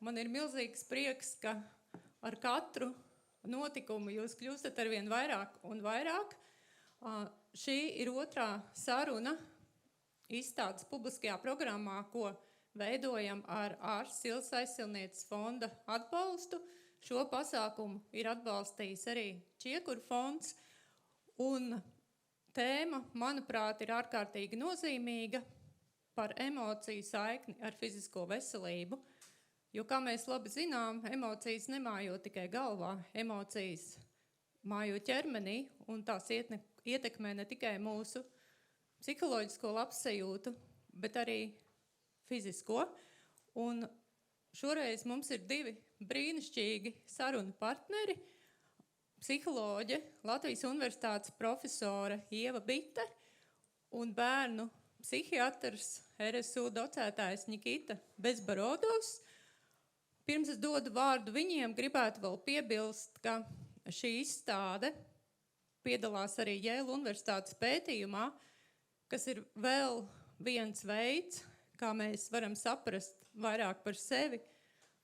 man ir milzīgs prieks, ka ar katru notikumu jūs kļūstat arvien vairāk un vairāk. Šī ir otrā saruna izstādes publiskajā programmā, ko veidojam ar Ārsts Ilzes Aizsilnieces fonda atbalstu. Šo pasākumu ir atbalstījis arī Čiekuru fonds. Un tēma, manuprāt, ir ārkārtīgi nozīmīga par emociju saikni ar fizisko veselību. Jo, kā mēs labi zinām, emocijas nemājo tikai galvā, emocijas mājo ķermenī, un tās ietekmē ne tikai mūsu psiholoģisko labsajūtu, bet arī fizisko. Un šoreiz mums ir 2 brīnišķīgi sarunu partneri, psiholoģe, Latvijas Universitātes profesore Ieva Biter un bērnu psihiatrs, RSU docētājs Nikita Bezborodovs. Pirms es dodu vārdu viņiem, gribētu vēl piebilst, ka šī izstāde piedalās arī Jēla Universitātes pētījumā, kas ir vēl viens veids, kā mēs varam saprast vairāk par sevi,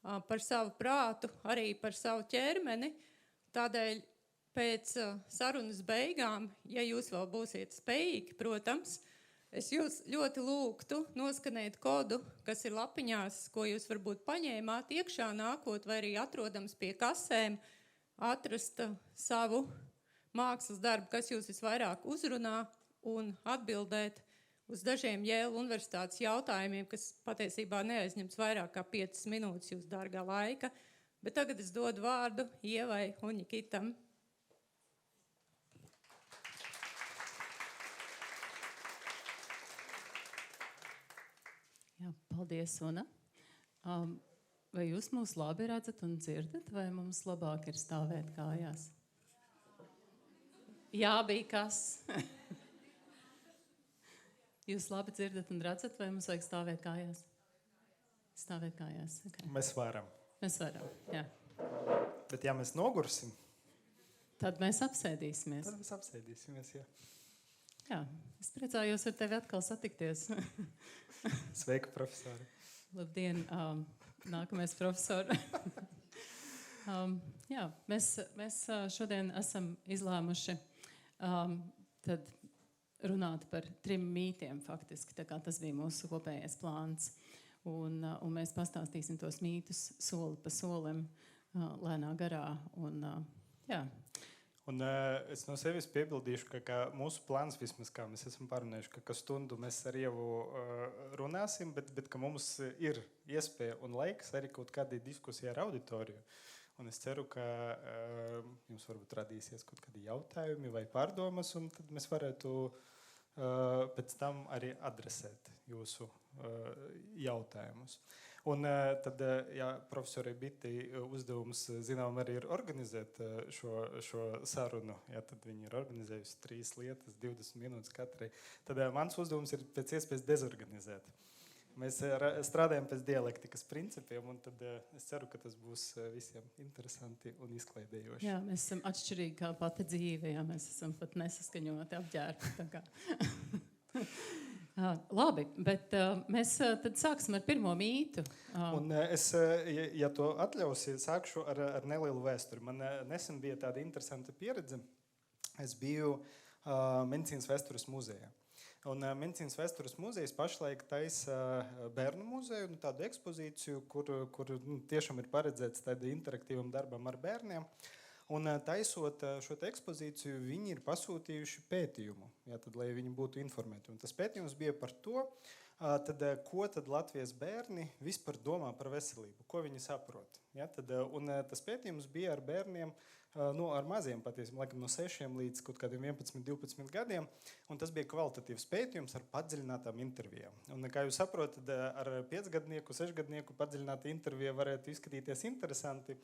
par savu prātu, arī par savu ķermeni. Tādēļ pēc sarunas beigām, ja jūs vēl būsiet spējīgi, protams, es jūs ļoti lūgtu noskanēt kodu, kas ir lapiņās, ko jūs varbūt paņēmāt iekšā nākot, vai arī atrodams pie kasēm, atrast savu mākslas darbu, kas jūs visvairāk uzrunā, un atbildēt uz dažiem Jēla Universitātes jautājumiem, kas patiesībā neaizņems vairāk kā 5 minūtes jūs dārgā laika. Bet tagad es dodu vārdu Ievai un Nikitam. Jā, paldies, Una. Vai jūs mūs labi redzat un dzirdat, vai mums labāk ir stāvēt kājās? Jā, bija kas. Jūs labi dzirdat un redzat, vai mums vajag stāvēt kājās? Stāvēt kājās, okay. Mēs varam. Mēs varam, jā. Bet ja mēs nogursim, tad mēs apsēdīsimies. Tad mēs apsēdīsimies, jā. Jā, es priecājos ar tevi atkal satikties. Sveika, profesori. Labdien, nākamais profesori. Jā, mēs šodien esam izlēmuši tad runāt par 3 mītiem faktiski, tā kā tas bija mūsu kopējais plāns. Un mēs pastāstīsim tos mītus soli pa solim, lēnā garā. Jā. Un es no sevis piebildīšu, ka mūsu plāns vismaz, kā mēs esam parunājuši, ka stundu mēs ar Ievu runāsim, bet ka mums ir iespēja un laiks arī kaut kādai diskusijai ar auditoriju. Un es ceru, ka jums varbūt radīsies kaut kādi jautājumi vai pārdomas, un tad mēs varētu pēc tam arī adresēt jūsu jautājumus. Un tad, ja profesorai Bitei uzdevums, zinām, arī ir organizēt šo sarunu, ja tad viņi ir organizējusi 3 lietas, 20 minūtes katrai, tad mans uzdevums ir pēc iespējas dezorganizēt. Mēs strādājam pēc dialektikas principiem, un tad es ceru, ka tas būs visiem interesanti un izklaidējoši. Jā, mēs esam atšķirīgi kā pati dzīve, jā, mēs esam pat nesaskaņoti apģērbi. Tā kā. Labi, bet mēs tad sāksim ar pirmo mītu. Un es, ja to atļausi, sākšu ar nelielu vēsturi. Man nesen bija tāda interesanta pieredze. Es biju Medicīnas vēstures muzejā. Un Medicīnas vēstures muzejs pašlaik taisa bērnu muzeju, tādu ekspozīciju, kur tiešām ir paredzēts tāda interaktīvam darbam ar bērniem. Un taisot šo ekspozīciju, viņi ir pasūtījuši pētījumu, jā, tad, lai viņi būtu informēti. Un tas pētījums bija par to, ko tad Latvijas bērni vispār domā par veselību, ko viņi saprot. Ja, un tas pētījums bija ar bērniem, ar maziem patiesībā, laikam no 6 līdz kaut kādiem 11, 12 gadiem, un tas bija kvalitatīvs pētījums ar padziļinātām intervijām. Un, kā jūs saprotat, ar 5-gadnieku, 6-gadnieku padziļināta intervija varētu izskatīties interesanti,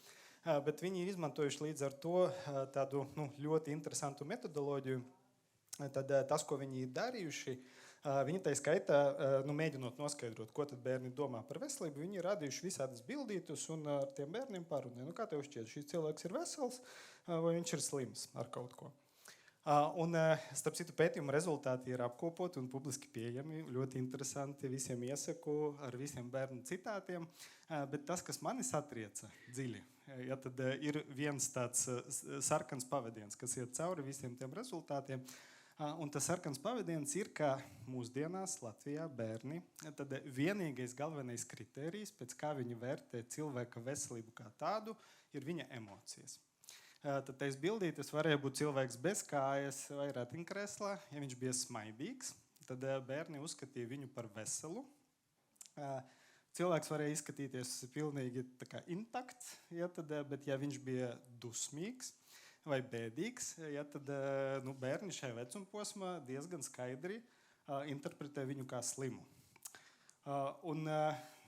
bet viņi ir izmantojuši līdz ar to tādu ļoti interesantu metodoloģiju. Tad tas, ko viņi ir darījuši, viņi tā skaitā, mēģinot noskaidrot, ko tad bērni domā par veselību, viņi ir radījuši visādas bildītus un ar tiem bērniem pārunāja. Kā tev šķiet, šis cilvēks ir vesels vai viņš ir slims ar kaut ko? Starp citu, pētījuma rezultāti ir apkopoti un publiski pieejami. Ļoti interesanti, visiem iesaku ar visiem bērnu citātiem. Bet tas, kas mani satrieca dziļi, tad ir viens tāds sarkans pavadiens, kas iet cauri visiem tiem rezultātiem. Un tas sarkans pavadiens ir, ka mūsdienās Latvijā bērni tad vienīgais galvenais kritērijs, pēc kā viņi vērtē cilvēka veselību kā tādu, ir viņa emocijas. Tad tais bildītis varēja būt cilvēks bez kājas vai ratiņkrēslā. Ja viņš bija smaidīgs, tad bērni uzskatīja viņu par veselu. Cilvēks varēja izskatīties pilnīgi tā kā intakts, bet ja viņš bija dusmīgs vai bēdīgs, tad bērni šajā vecumposmā diezgan skaidri interpretē viņu kā slimu.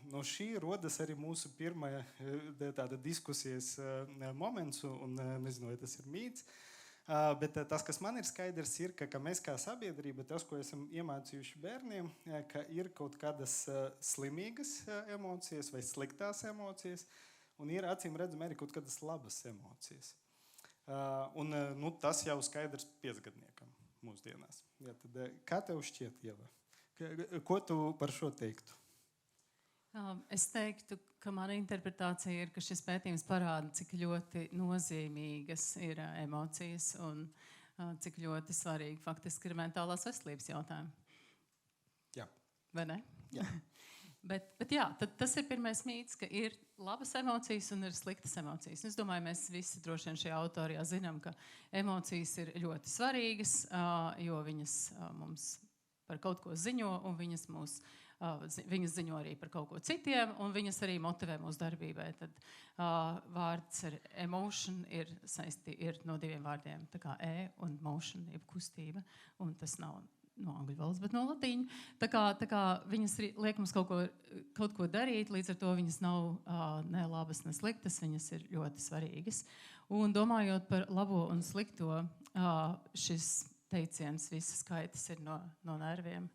No šī rodas arī mūsu pirmā tāda diskusijas moments, un nezinu, vai tas ir mīts, bet tas, kas man ir skaidrs, ir, ka mēs kā sabiedrība, tas, ko esam iemācījuši bērniem, ka ir kaut kādas slimīgas emocijas vai sliktās emocijas, un ir acīm redzami arī kaut kādas labas emocijas. Tas jau skaidrs 5-gadniekam mūsdienās. Ja, tad, kā tev šķiet, Ieva? Ko tu par šo teiktu? Es teiktu, ka mana interpretācija ir, ka šis pētījums parāda, cik ļoti nozīmīgas ir emocijas un cik ļoti svarīgi faktiski ir mentālās veselības jautājumi. Jā. Vai ne? Jā. bet jā, tad tas ir pirmais mīts, ka ir labas emocijas un ir sliktas emocijas. Es domāju, mēs visi droši vien šajā auditorijā zinām, ka emocijas ir ļoti svarīgas, jo viņas mums par kaut ko ziņo un viņas ziņo arī par kaut ko citiem, un viņas arī motivē mūsu darbībai. Tad vārds ar emotion ir no 2 vārdiem, tā kā un motion, jeb kustība, un tas nav no angļu valodas, bet no latīņu. Tā kā viņas liek mums kaut ko darīt, līdz ar to viņas nav ne labas, ne sliktas, viņas ir ļoti svarīgas. Un domājot par labo un slikto, šis teiciens, visas kaitas ir no nerviem.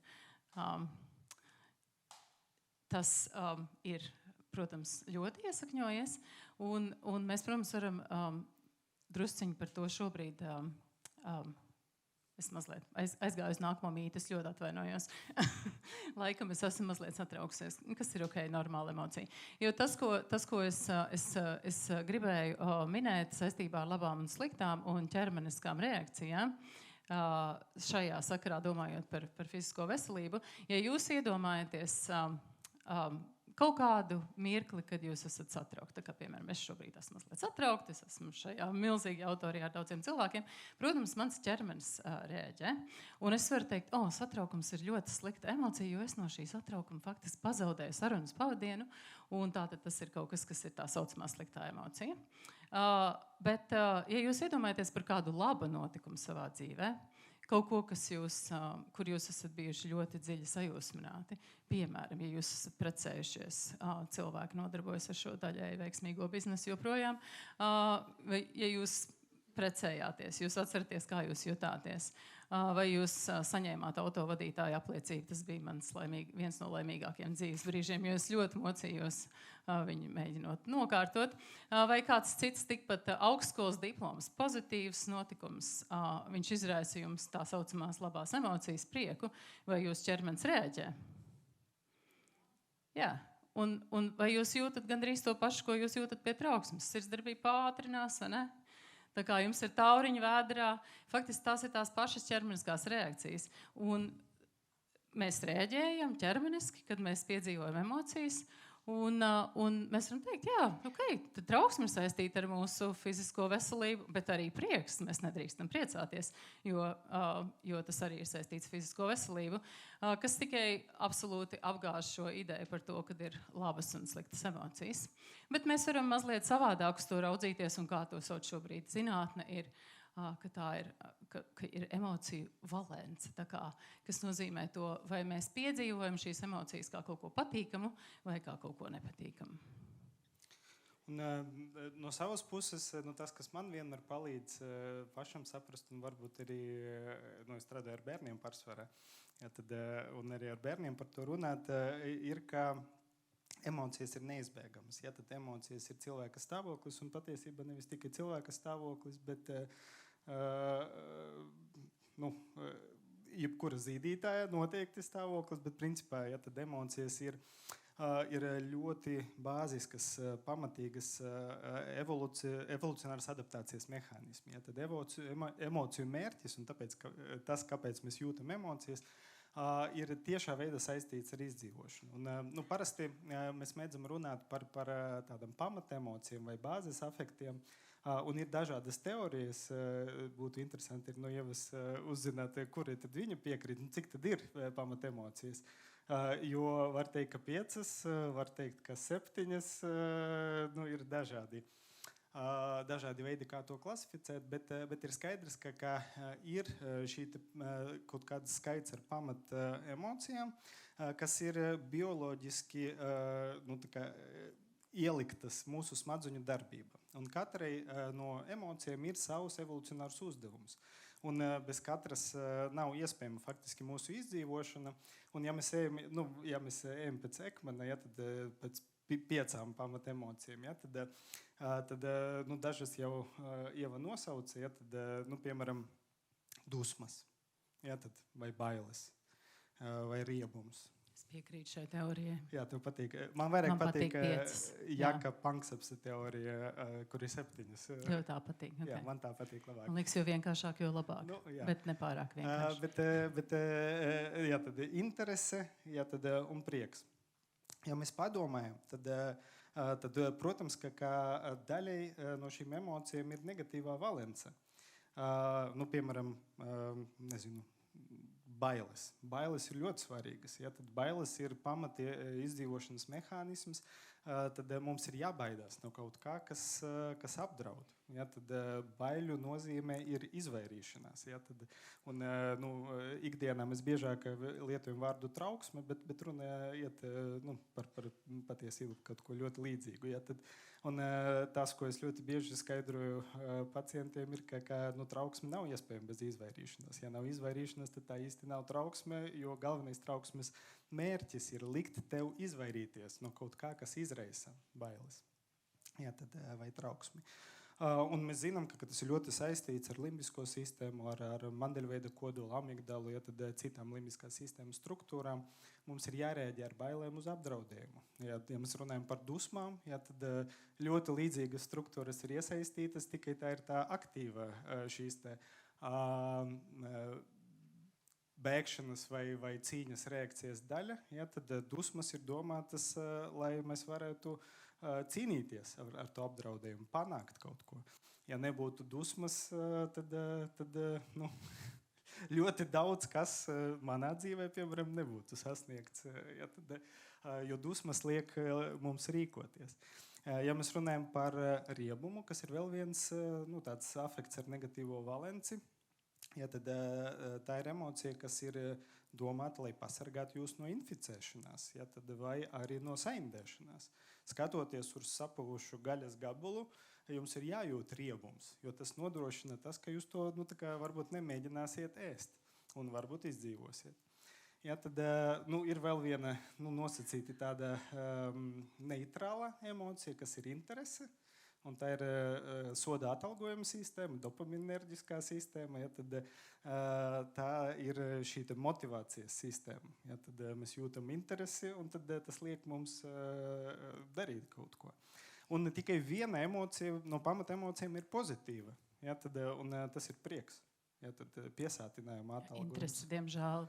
Tas ir, protams, ļoti iesakņojies, un mēs, protams, varam drusciņi par to šobrīd. Es mazliet aizgāju uz nākamo mītu, es ļoti atvainojos. Laikam es esmu mazliet satraukusies, kas ir ok, normāla emocija. Jo tas, ko es gribēju minēt saistībā ar labām un sliktām un ķermeniskām reakcijām, šajā sakarā domājot par fizisko veselību, ja jūs iedomājaties kaut kādu mirkli, kad jūs esat satraukti, tā kā, piemēram, es šobrīd esmu mazliet satraukti, es esmu šajā milzīgajā auditorijā ar daudziem cilvēkiem, protams, mans ķermenis reaģē, un es varu teikt, satraukums ir ļoti slikta emocija, jo es no šī satraukuma faktiski pazaudēju sarunas pavadienu, un tātad tas ir kaut kas ir tā saucamā sliktā emocija. Bet, ja jūs iedomājaties par kādu labu notikumu savā dzīvē, kaut ko, kur jūs esat bijuši ļoti dziļi sajūsmināti. Piemēram, ja jūs esat precējušies, cilvēki nodarbojas ar šo daļēji veiksmīgo biznesu joprojām, vai ja jūs precējāties, jūs atceraties, kā jūs jutāties, vai jūs saņēmāt autovadītāju apliecību, tas bija viens no laimīgākiem dzīves brīžiem, jo es ļoti mocījos viņu mēģinot nokārtot, vai kāds cits tikpat augstskolas diploms, pozitīvs notikums, viņš izraisa jums tā saucamās labās emocijas, prieku, vai jūs ķermenis reaģē? Jā, un vai jūs jūtat gandrīz to pašu, ko jūs jūtat pie trauksmes? Sirdsdarbība pātrinās, vai ne? Tā kā jums ir tauriņi vēdrā, faktiski tās ir tās pašas ķermeniskās reakcijas. Un mēs reaģējam ķermeniski, kad mēs piedzīvojam emocijas, un mēs varam teikt, jā, ok, tad trauksme ir saistīta ar mūsu fizisko veselību, bet arī prieks, mēs nedrīkstam priecāties, jo tas arī ir saistīts ar fizisko veselību, kas tikai absolūti apgāž šo ideju par to, kad ir labas un sliktas emocijas. Bet mēs varam mazliet savādāk uz to raudzīties, un kā to sauc šobrīd zinātne ir, ka ir emociju valence, kas nozīmē to, vai mēs piedzīvojam šīs emocijas kā kaut ko patīkamu vai kā kaut ko nepatīkamu. Un, no savas puses, tas, kas man vienmēr palīdz pašam saprast, un varbūt arī es strādāju ar bērniem pārsvarā, un arī ar bērniem par to runāt, ir, ka emocijas ir neizbēgamas. Ja, tad emocijas ir cilvēka stāvoklis, un patiesībā nevis tikai cilvēka stāvoklis, bet jebkura zīdītāja noteikti stāvoklis, bet principā, ja tad emocijas ir ļoti bāziskas, pamatīgas evolucionāras adaptācijas mehānismi. Ja tad emociju mērķis un kāpēc mēs jūtam emocijas, ir tiešā veidā saistīts ar izdzīvošanu. Un, parasti mēs mēdzam runāt par tādām pamatemocijām vai bāzes afektiem, un ir dažādas teorijas. Būtu interesanti ir no Ievas uzzināt, kuri tad viņa piekrīt, cik tad ir pamatemocijas. Jo var teikt, ka 5, var teikt, ka 7, ir dažādi veidi, kā to klasificēt, bet ir skaidrs, ka ir šī kaut kāds skaits ar pamat emocijām, kas ir bioloģiski ieliktas mūsu smadzeņu darbība. Un katrai no emocijām ir savs evolucionārs uzdevums. Un bez katras nav iespējama faktiski mūsu izdzīvošana. Un ja mēs ejam pēc Ekmana, tad pēc 5 pamatemocijām, tad dažas jau Ieva nosauca, piemēram, dusmas, vai bailes, vai riebums. Es piekrītu šai teorijai. Jā, tev patīk. Man vairāk patīk 5. Jaka Pankseps teorija, kur ir 7. Tev tā patīk. Okay. Jā, man tā patīk labāk. Man liekas, jo vienkāršāk, jo labāk. Bet nepārāk vienkārši. Bet tad interese, tad un prieks. Ja mēs padomājam, tad protams, ka daļai no šīm emocijām ir negatīvā valence. Piemēram, bailes. Bailes ir ļoti svarīgas. Ja tad bailes ir pamati izdzīvošanas mehānisms, tad mums ir jābaidās no kaut kā, kas apdraud. Ja tad baiļu nozīmē ir izvairīšanās. Ja tad, un, ikdienā mēs biežāk lietojam vārdu trauksme, bet runa iet par patiesību kaut ko ļoti līdzīgu. Ja tad, un tas, ko es ļoti bieži skaidroju pacientiem, ir, ka trauksme nav iespējama bez izvairīšanās. Ja nav izvairīšanās, tad tā īsti nav trauksme, jo galvenais trauksmes mērķis ir likt tev izvairīties no kaut kā, kas izraisa bailes. Ja tad, vai trauksmi. Un mēs zinām, ka tas ir ļoti saistīts ar limbisko sistēmu, ar mandeļveida kodolu, amigdalu, tad citām limbiskās sistēmas struktūrām. Mums ir jārēģē ar bailēm uz apdraudējumu. Ja mēs runājam par dusmām, tad ļoti līdzīgas struktūras ir iesaistītas, tikai tā ir tā aktīva šīs bēgšanas vai cīņas reakcijas daļa. Ja tad dusmas ir domātas, lai mēs varētu cīnīties ar to apdraudējumu, panākt kaut ko. Ja nebūtu dusmas, tad ļoti daudz kas manā dzīvē, piemēram, nebūtu sasniegts, jo dusmas liek mums rīkoties. Ja mēs runājam par riebumu, kas ir vēl viens tāds afekts ar negatīvo valenci, tad tā ir emocija, kas ir domāta, lai pasargātu jūs no inficēšanās, vai arī no saindēšanās. Skatoties uz sapuvušu gaļas gabalu, jums ir jājūt riebums, jo tas nodrošina tas, ka jūs to varbūt nemēģināsiet ēst un varbūt izdzīvosiet. Tad ir vēl viena nosacīta tāda neitrāla emocija, kas ir interese. Un tā ir soda atalgojuma sistēma, dopaminerģiskā sistēma. Tad tā ir šī motivācijas sistēma. Tad mēs jūtam interesi, un tad tas liek mums darīt kaut ko. Un tikai viena emocija no pamata emocijām ir pozitīva. Tad, un tas ir prieks. Tad piesātinājuma atalgojums. Interesi, diemžēl,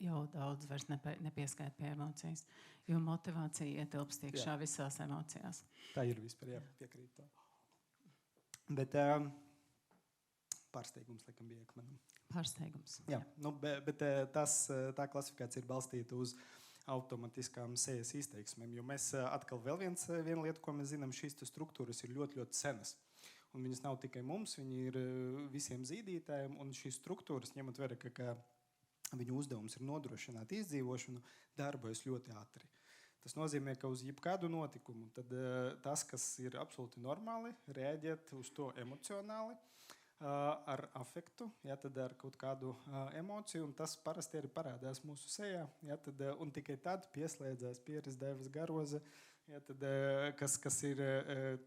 jau daudz vairs nepieskait pie emocijas, jo motivācija ietilpst iekšā visās emocijās. Tā ir vispār, piekrīt to. Bet pārsteigums, laikam, bija Ekmanam. Pārsteigums. Jā, bet tā klasifikācija ir balstīta uz automatiskām sejas izteiksmēm, jo mēs atkal vēl viena lieta, ko mēs zinām, šīs struktūras ir ļoti, ļoti senas. Un viņas nav tikai mums, viņi ir visiem zīdītājiem, un šīs struktūras, ņemot vērā, ka viņu uzdevums ir nodrošināt izdzīvošanu, darbojas ļoti ātri. Tas nozīmē, ka uz jebkādu notikumu tad tas, kas ir absolūti normāli, reaģēt uz to emocionāli, ar afektu, tad ar kaut kādu emociju, un tas parasti arī parādās mūsu sejā. Tad, un tikai tad pieslēdzās Pieris Dēvis Garoze, ja, tad, kas ir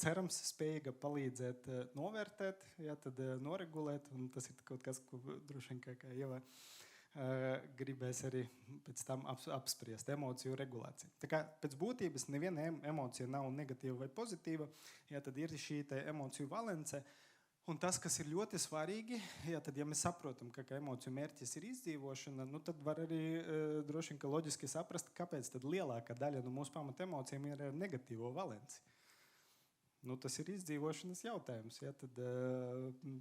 cerams spējīga palīdzēt novērtēt, ja, tad noregulēt, un tas ir kaut kas, ko droši vien kā Ieva gribēs arī pēc tam apspriest, emociju regulāciju. Tā kā pēc būtības neviena emocija nav negatīva vai pozitīva, ja, tad ir šī emociju valence. Un tas, kas ir ļoti svarīgi, ja, tad, ja mēs saprotam, ka emociju mērķis ir izdzīvošana, nu, tad var arī droši vien loģiski saprast, kāpēc tad lielākā daļa no mūsu pamata emocijām ir negatīvo valenci. Nu, tas ir izdzīvošanas jautājums, ja, tad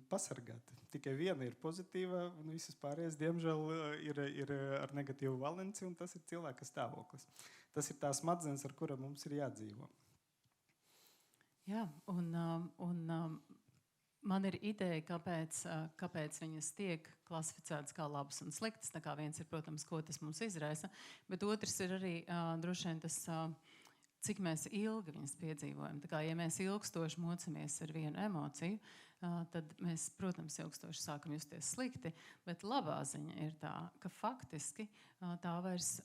pasargāt. Tikai viena ir pozitīva, un visas pārējās, diemžēl, ir ar negatīvu valenci, un tas ir cilvēka stāvoklis. Tas ir tās smadzenes, ar kura mums ir jādzīvo. Jā, un man ir ideja, kāpēc viņas tiek klasificētas kā labas un sliktas. Tā kā viens ir, protams, ko tas mums izraisa, bet otrs ir arī droši vien tas, cik mēs ilgi viņas piedzīvojam. Tā kā, ja mēs ilgstoši mocamies ar vienu emociju, tad mēs, protams, ilgstoši sākam justies slikti, bet labā ziņa ir tā, ka faktiski tā vairs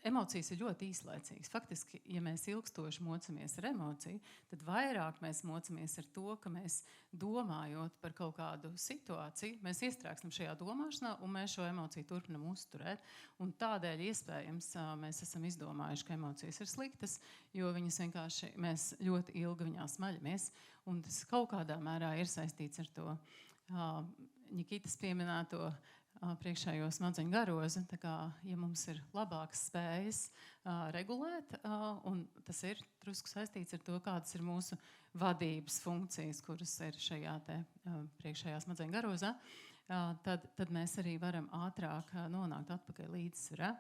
emocijas ir ļoti īslaicīgas. Faktiski, ja mēs ilgstoši mocamies ar emociju, tad vairāk mēs mocamies ar to, ka mēs domājot par kaut kādu situāciju, mēs iestrēgstam šajā domāšanā un mēs šo emociju turpinam uzturēt. Un tādēļ iespējams mēs esam izdomājuši, ka emocijas ir sliktas, jo viņas vienkārši mēs ļoti ilgi viņās maļamies. Un tas kaut kādā mērā ir saistīts ar to Nikitas pieminēto priekšējo smadzeņu garozi. Tā kā, ja mums ir labākas spējas regulēt, un tas ir drusku saistīts ar to, kādas ir mūsu vadības funkcijas, kuras ir šajā priekšējā smadzeņu garozā, tad mēs arī varam ātrāk nonākt atpakaļ līdzsvarā.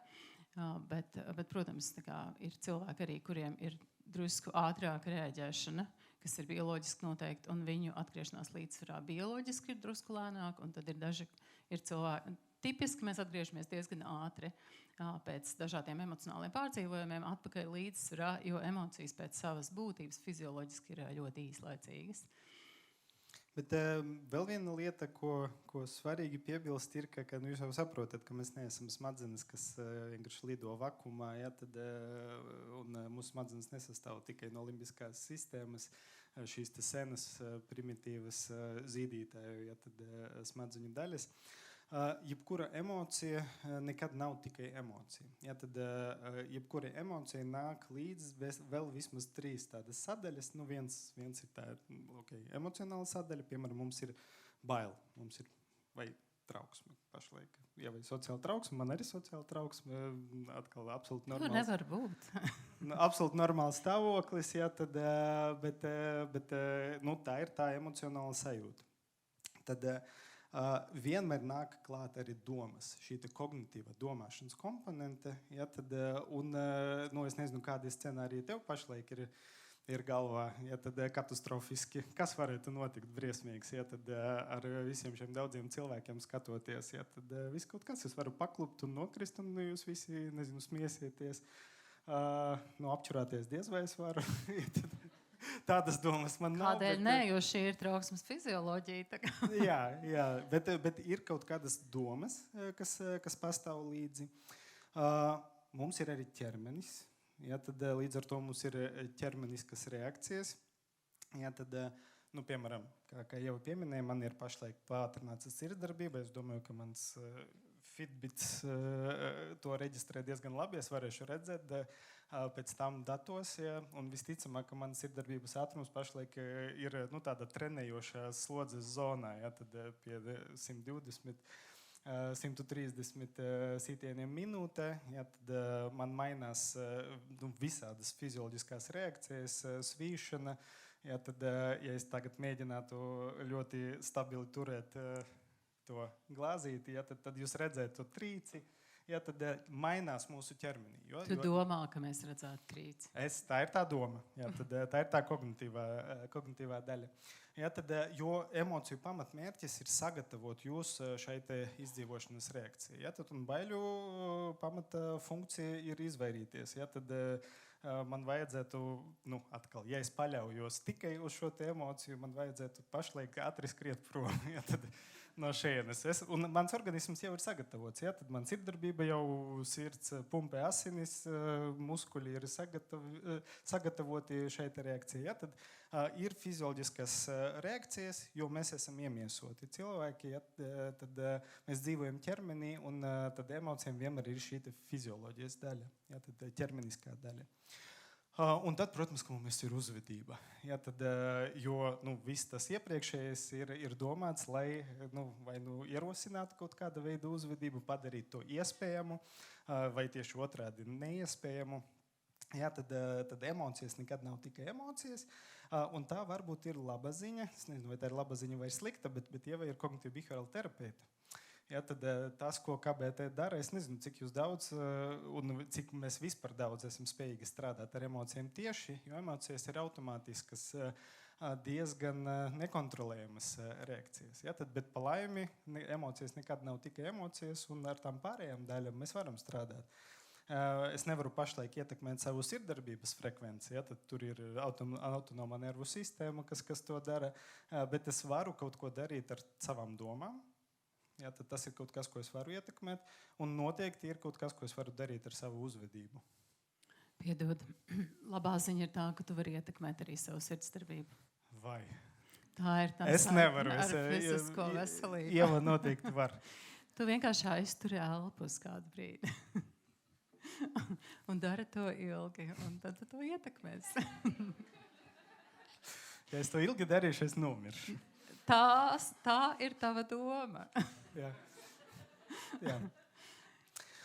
Bet, protams, tā kā ir cilvēki arī, kuriem ir drusku ātrāka reaģēšana, kas ir bioloģiski noteikti, un viņu atgriešanās līdzsvarā bioloģiski ir drusku lēnāk, un tad ir daži cilvēki. Tipiski mēs atgriežamies diezgan ātri pēc dažādiem emocionāliem pārdzīvojumiem atpakaļ līdzsvarā, jo emocijas pēc savas būtības fizioloģiski ir ļoti īslaicīgas. Bet vēl viena lieta, ko svarīgi piebilst, ir, ka jūs jau saprotat, ka mēs neesam smadzenes, kas vienkārši lido vakumā, ja, tad, un mūsu smadzenes nesastāv tikai no limbiskās sistēmas, šīs senas, primitīvas zīdītāju, ja, tad, smadzeņu daļas. Jebkura emocija nekad nav tikai emocija. Ja, tad jebkura emocija nāk līdz vēl vismaz 3 tādas sadaļas. Nu, viens ir tā emocionāla sadaļa, piemēram, mums ir bail, mums ir vai trauksme pašlaik. Ja vai sociāla trauksme, man arī sociāla trauksme, atkal absolūti normāls. Nevar būt. Absolūti normāls stāvoklis, ja, tad, bet nu, tā ir tā emocionāla sajūta. Tad vienmēr nāk klāt arī domas, šī kognitīva domāšanas komponente, ja, tad, un nu, es nezinu, kādi scenāriji tev pašlaik ir galvā, ja, tad katastrofiski, kas varētu notikt briesmīgs, ja, tad ar visiem šiem daudziem cilvēkiem skatoties, ja, tad viss kaut kas, es varu paklupt un nokrist, un jūs visi, nezinu, smiesieties, nu, apčurāties diez vai es varu, ja, tad, tādas domas man nav. Kādēļ ne, jo šī ir trauksmes fizioloģija. jā, bet ir kaut kādas domas, kas pastāv līdzi. Mums ir arī ķermenis. Ja, tad, līdz ar to mums ir ķermeniskas reakcijas. Ja, tad, nu, piemēram, kā jau pieminēju, man ir pašlaik pātrināta sirdsdarbība. Es domāju, ka mans Fitbits to reģistrē diezgan labi. Es varēšu redzēt pēc tam datos, ja, un visticamāk, ka manas sirdsdarbības ātrums pašlaik ir nu, tāda trenējošā slodzes zonā, ja, tad pie 120, 130 sitieniem minūtē, ja, tad man mainās nu, visādas fizioloģiskās reakcijas, svīšana, ja, tad, ja es tagad mēģinātu ļoti stabili turēt to glāzīti, ja, tad jūs redzētu to trīci, ja, tad mainās mūsu ķermenī. Tu domā, ka mēs redzētu trīci? Tā ir tā doma. Ja, tad, tā ir tā kognitīvā daļa. Ja, tad, jo emociju pamatmērķis ir sagatavot jūs šai izdzīvošanas reakcijai. Ja, tad, un baiļu pamata funkcija ir izvairīties. Ja, tad, man vajadzētu, nu, atkal, ja es paļaujos tikai uz šo emociju, man vajadzētu pašlaik ātri skriet prom. Ja, tad, no šejienes. Un mans organisms jau ir sagatavots. Ja? Tad man sirdsdarbība jau sirds pumpē asinis, muskuļi ir sagatavoti šeit reakcijai. Ja? Tad ir fizioloģiskas reakcijas, jo mēs esam iemiesoti cilvēki. Ja? Tad mēs dzīvojam ķermenī, un tad emocijām vienmēr ir šī fizioloģijas daļa, ja? Tad ķermeniskā daļa. Un tad, protams, ka mums ir uzvedība. Ja, tad, jo viss tas iepriekšējais ir domāts, lai vai ierosinātu kaut kādu veidu uzvedību, padarītu to iespējamu, vai tieši otrādi neiespējamu. Ja, tad emocijas nekad nav tikai emocijas. Un tā varbūt ir laba ziņa. Es nezinu, vai tā ir laba ziņa vai slikta, bet Ieva ir kognitīva behaviorāla terapeite. Ja, tad tas, ko KBT dara, es nezinu, cik jūs daudz un cik mēs vispār daudz esam spējīgi strādāt ar emocijām tieši, jo emocijas ir automātiskas, diezgan nekontrolējamas reakcijas. Ja, tad, bet pa laimi emocijas nekad nav tikai emocijas, un ar tām pārējām daļām mēs varam strādāt. Es nevaru pašlaik ietekmēt savu sirdsdarbības frekvenci, ja, tad tur ir autonoma nervu sistēma, kas to dara, bet es varu kaut ko darīt ar savām domām. Ja, tad tas ir kaut kas, ko es varu ietekmēt, un noteikti ir kaut kas, ko es varu darīt ar savu uzvedību. Piedod, labā ziņa ir tā, ka tu vari ietekmēt arī savu sirdsdarbību. Vai? Tā ir tā es nevaru. Ar fizisko veselību. Ieva noteikti var. Tu vienkārši aizturi elpu uz kādu brīdi. Un dara to ilgi, un tad tu to ietekmēsi. Ja es to ilgi darīšu, es nomiršu. Tā ir tava doma. Jā. Jā.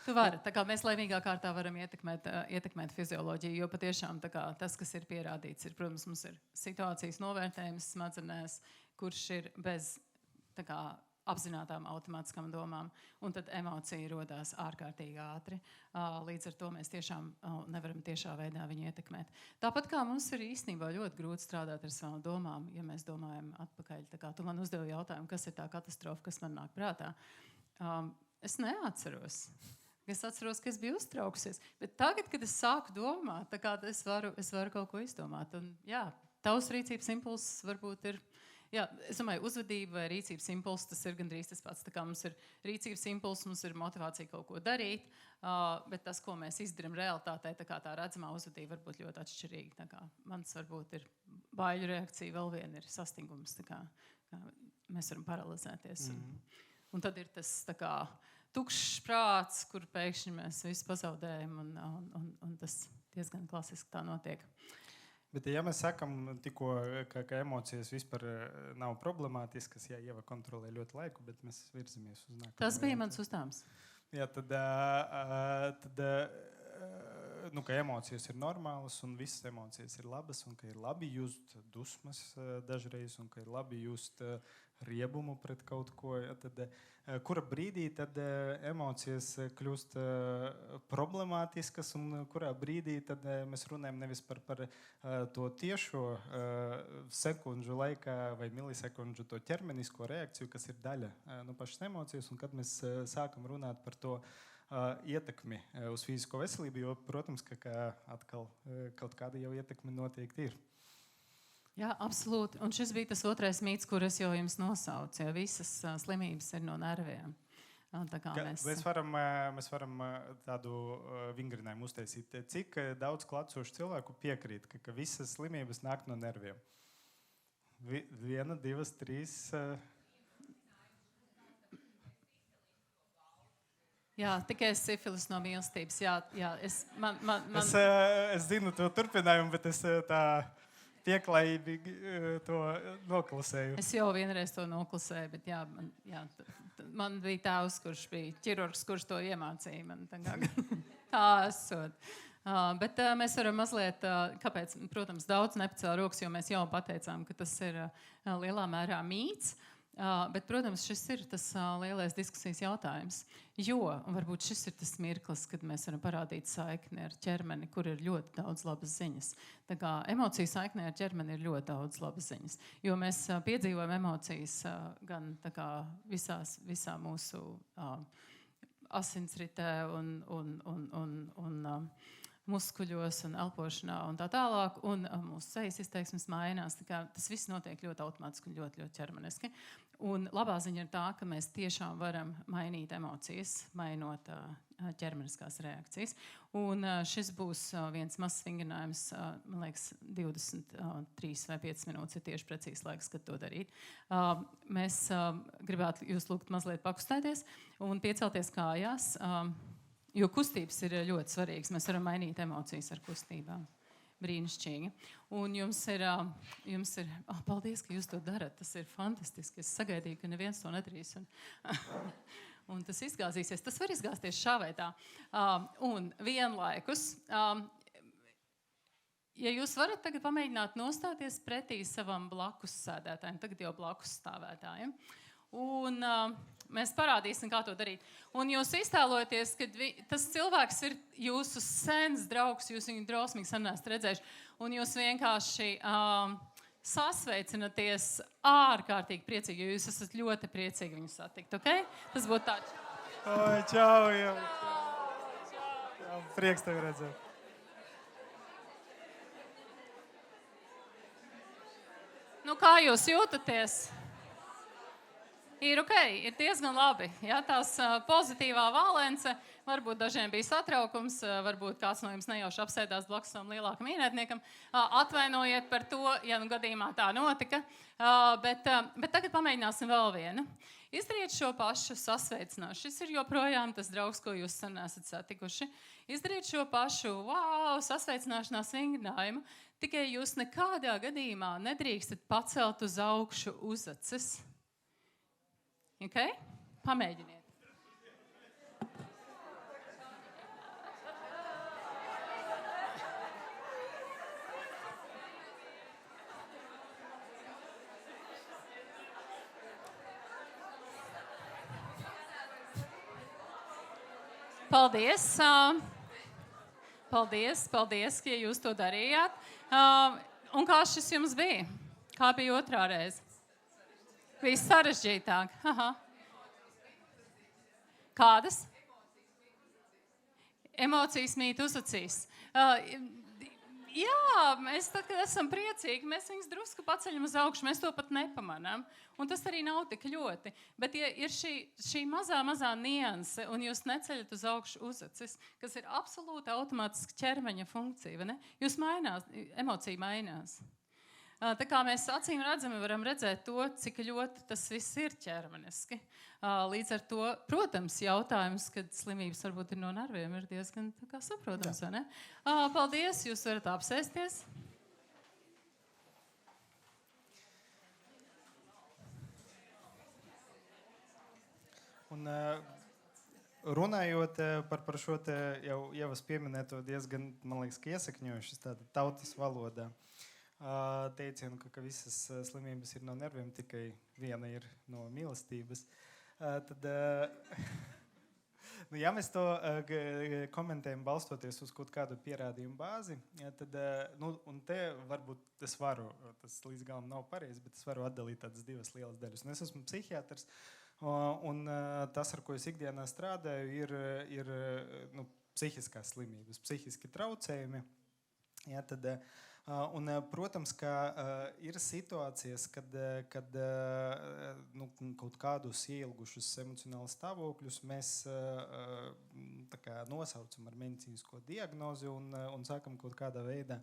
Tu vari. Tā kā mēs laimīgā kārtā varam ietekmēt fizioloģiju, jo patiešām tas, kas ir pierādīts, protams, mums ir situācijas novērtējums smadzenēs, kurš ir bez apzinātām automātiskām domām, un tad emocija rodās ārkārtīgi ātri. Līdz ar to mēs tiešām nevaram tiešā veidā viņu ietekmēt. Tāpat kā mums ir īstenībā ļoti grūti strādāt ar savām domām, ja mēs domājam atpakaļ. Tu man uzdevi jautājumu, kas ir tā katastrofa, kas man nāk prātā. Es neatceros. Es atceros, ka es biju uztraukusies. Bet tagad, kad es sāku domāt, es varu kaut ko izdomāt. Un, jā, tavs rīcības impulss varbūt ir... Jā, es domāju, uzvedība vai rīcības impulss, tas ir gandrīz tas pats. Tā kā mums ir rīcības impulss, mums ir motivācija kaut ko darīt, bet tas, ko mēs izdarām realitātē, tā redzamā uzvedība var būt ļoti atšķirīga. Mans varbūt ir baiļu reakcija, vēl viena ir sastingums. Mēs varam paralizēties. Un tad ir tas tukšs prāts, kur pēkšņi mēs visu pazaudējam, un tas diezgan klasiski tā notiek. Bet, ja mēs sakam tikko, ka emocijas vispār nav problemātiskas, ja Ieva kontrolē ļoti laiku, bet mēs virzamies uz nākamo. Tas bija mans uzdevums. Jā, tad ka emocijas ir normālas un visas emocijas ir labas, un ka ir labi just dusmas dažreiz, un ka ir labi just riebumu pret kaut ko. Ja, tad, kura brīdī tad emocijas kļūst problemātiskas, un kurā brīdī tad mēs runājam nevis par to tiešo sekundžu laikā vai milisekundžu to ķermenisko reakciju, kas ir daļa pašas emocijas, un kad mēs sākam runāt par to ietekmi uz fizisko veselību, jo, protams, ka atkal kaut kāda jau ietekme noteikti ir. Jā, absolūti. Un šis bija tas otrais mīts, kur es jau jums nosaucu. Ja visas slimības ir no nerviem. Mēs varam tādu vingrinājumu uztaisīt. Cik daudz klātsošu cilvēku piekrīt, ka visas slimības nāk no nerviem? 1, 2, 3... Jā, tikai sifilis no mīlestības. Jā, es zinu to turpinājumu, bet es tā pieklājīgi to noklusēju. Es jau vienreiz to noklusēju, bet man bija tēvs, kurš bija ķirurgs, kurš to iemācīja man. Tā esot. Bet mēs varam mazliet, kāpēc, protams, daudz nepacēla rokas, jo mēs jau pateicām, ka tas ir lielā mērā mīts. Bet, protams, šis ir tas lielais diskusijas jautājums, jo varbūt šis ir tas mirklis, kad mēs varam parādīt saikni ar ķermeni, kur ir ļoti daudz labas ziņas. Tā kā emociju saiknē ar ķermeni ir ļoti daudz labas ziņas, jo mēs piedzīvojam emocijas gan visā mūsu asinsritē un muskuļos un elpošanā un tā tālāk, un mūsu sejas izteiksmes mainās. Tas viss notiek ļoti automātiski un ļoti, ļoti ķermeniski. Un labā ziņa ir tā, ka mēs tiešām varam mainīt emocijas, mainot ķermeniskās reakcijas. Un šis būs viens mazs vingrinājums, man liekas, 23 vai 5 minūtes ir tieši precīzs laiks, kad to darīt. Mēs gribētu jūs lūgt mazliet pakustēties un piecelties kājās, jo kustības ir ļoti svarīgas. Mēs varam mainīt emocijas ar kustībām. Brīnišķīgi. Un jums ir paldies, ka jūs to darat. Tas ir fantastiski. Es sagaidīju, ka neviens to nedarīs. Un tas izgāzīsies. Tas var izgāzties šā vai tā. Un vienlaikus, ja jūs varat tagad pamēģināt nostāties pretī savam blakus sēdētājiem, tagad jau blakus stāvētājiem. Un mēs parādīsim, kā to darīt. Un jūs iztēlojaties, ka tas cilvēks ir jūsu sens draugs, jūs viņu drausmīgi sen neesat redzējuši, un jūs vienkārši sasveicinaties ārkārtīgi priecīgi, jo jūs esat ļoti priecīgi viņu satikt, ok? Tas būtu tāds. Oi, čau, jau. Jā, prieks tevi redzēt. Nu, kā jūs jūtaties? Ir ok, ir diezgan labi. Ja, tās pozitīvā valence, varbūt dažiem bija satraukums, varbūt kāds no jums nejauši apsēdās blakus tam lielākam ienaidniekam. Atvainojiet par to, ja nu gadījumā tā notika. Bet tagad pamēģināsim vēl vienu. Izdariet šo pašu sasveicināšanu. Šis ir joprojām tas draugs, ko jūs sen esat satikuši. Izdariet šo pašu sasveicināšanās vingrinājumu, tikai jūs nekādā gadījumā nedrīkstat pacelt uz augšu uzacis. Okay? Pamēģiniet. Paldies. Paldies, ka jūs to darījāt. Un kā šis jums bija? Kā bija otrā reize? Bija sarežģītāk. Aha. Kādas? Emocijas mīt uzacīs. Jā, mēs tad, kad esam priecīgi, mēs viņus drusku paceļam uz augšu, mēs to pat nepamanām. Un tas arī nav tik ļoti. Bet ja ir šī mazā nianse, un jūs neceļat uz augšu uzacis, kas ir absolūti automātiski ķermeņa funkcija, vai ne? Jūs mainās, emocija mainās. Tā kā mēs acīm redzami varam redzēt to, cik ļoti tas viss ir ķermeniski. Līdz ar to, protams, jautājums, kad slimības varbūt ir no nerviem, ir diezgan tā kā saprotams, vai ne? Paldies, jūs varat apsēsties. Un runājot par šo te jau Ievas pieminēto diezgan, man liekas, iesakņojušas tāda tautas valodā. Teicienu, ka visas slimības ir no nerviem, tikai viena ir no mīlestības. Tad, ja mēs to komentējam balstoties uz kaut kādu pierādījumu bāzi, tad, un te varbūt tas līdz galam nav pareizi, bet es varu atdalīt tādas divas lielas daļas. Un es esmu psihiatrs, un tas, ar ko es ikdienā strādāju, ir psihiskās slimības, psihiski traucējumi. Ja, tad, un, protams, ka ir situācijas, kad kaut kādus ieilgušus emocionālus stāvokļus mēs tā kā nosaucam ar medicīnisko diagnozi un sākam kaut kādā veidā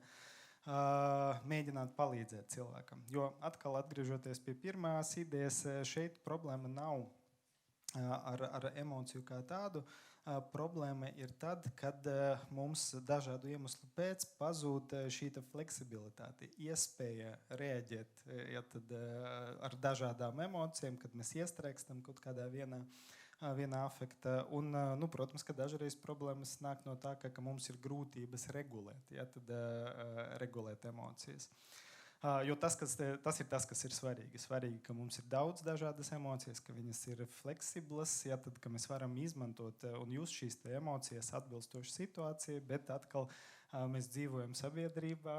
mēģināt palīdzēt cilvēkam. Jo atkal atgriežoties pie pirmās idejas, šeit problēma nav ar emociju kā tādu. Problēma ir tad, kad mums dažādu iemeslu pēc pazūd šī fleksibilitāte, iespēja reaģēt ar dažādām emocijām, kad mēs iestrēgstam kaut kādā vienā afekta. Un, protams, ka dažreiz problēmas nāk no tā, ka mums ir grūtības regulēt emocijas. Jo tas ir tas, kas ir svarīgi. Svarīgi, ka mums ir daudz dažādas emocijas, ka viņas ir fleksiblas, tad, ka mēs varam izmantot un just šīs emocijas atbilstoši situācijai, bet atkal mēs dzīvojam sabiedrībā,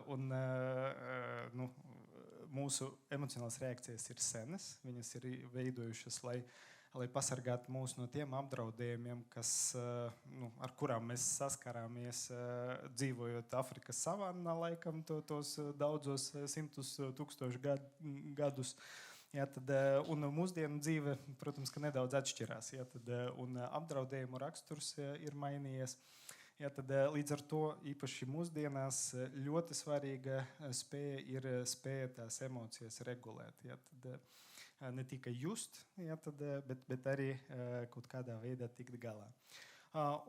un mūsu emocionālās reakcijas ir senas, viņas ir veidojušas, lai pasargātu mūs no tiem apdraudējumiem, ar kurām mēs saskarāmies dzīvojot Afrikas savannā, laikam tos daudzos simtus tūkstošu gadus. Ja, tad, un mūsdienu dzīve, protams, ka nedaudz atšķirās. Ja, tad, un apdraudējumu raksturs ir mainījies. Ja, tad, līdz ar to īpaši mūsdienās ļoti svarīga spēja ir spēja tās emocijas regulēt. Ja, tad, ne tikai just, ja, tad, bet arī kaut kādā veidā tikt galā.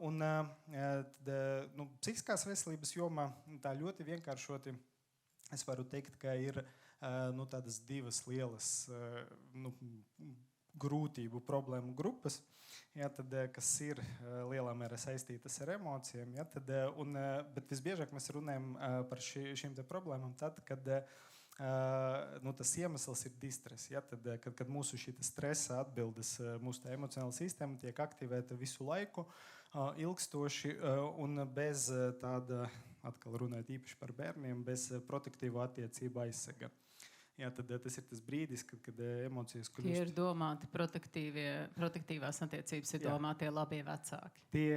Un tad, psihiskās veselības jomā tā ļoti vienkāršoti es varu teikt, ka ir tādas divas lielas grūtību problēmu grupas, ja, tad, kas ir lielā mērā saistītas ar emocijām. Ja, tad, bet visbiežāk mēs runājam par šīm problēmām tad, kad tas iemesls ir distress. Ja, tad, kad mūsu stresa atbildes, mūsu emocionāla sistēma tiek aktivēta visu laiku, ilgstoši un bez tāda, atkal runājot īpaši par bērniem, bez protektīvo attiecību aizsega. Jā, tad tas ir tas brīdis, kad emocijas kļūst. Tie ir domāti protektīvās attiecības, ir domāti tie labie vecāki. Tie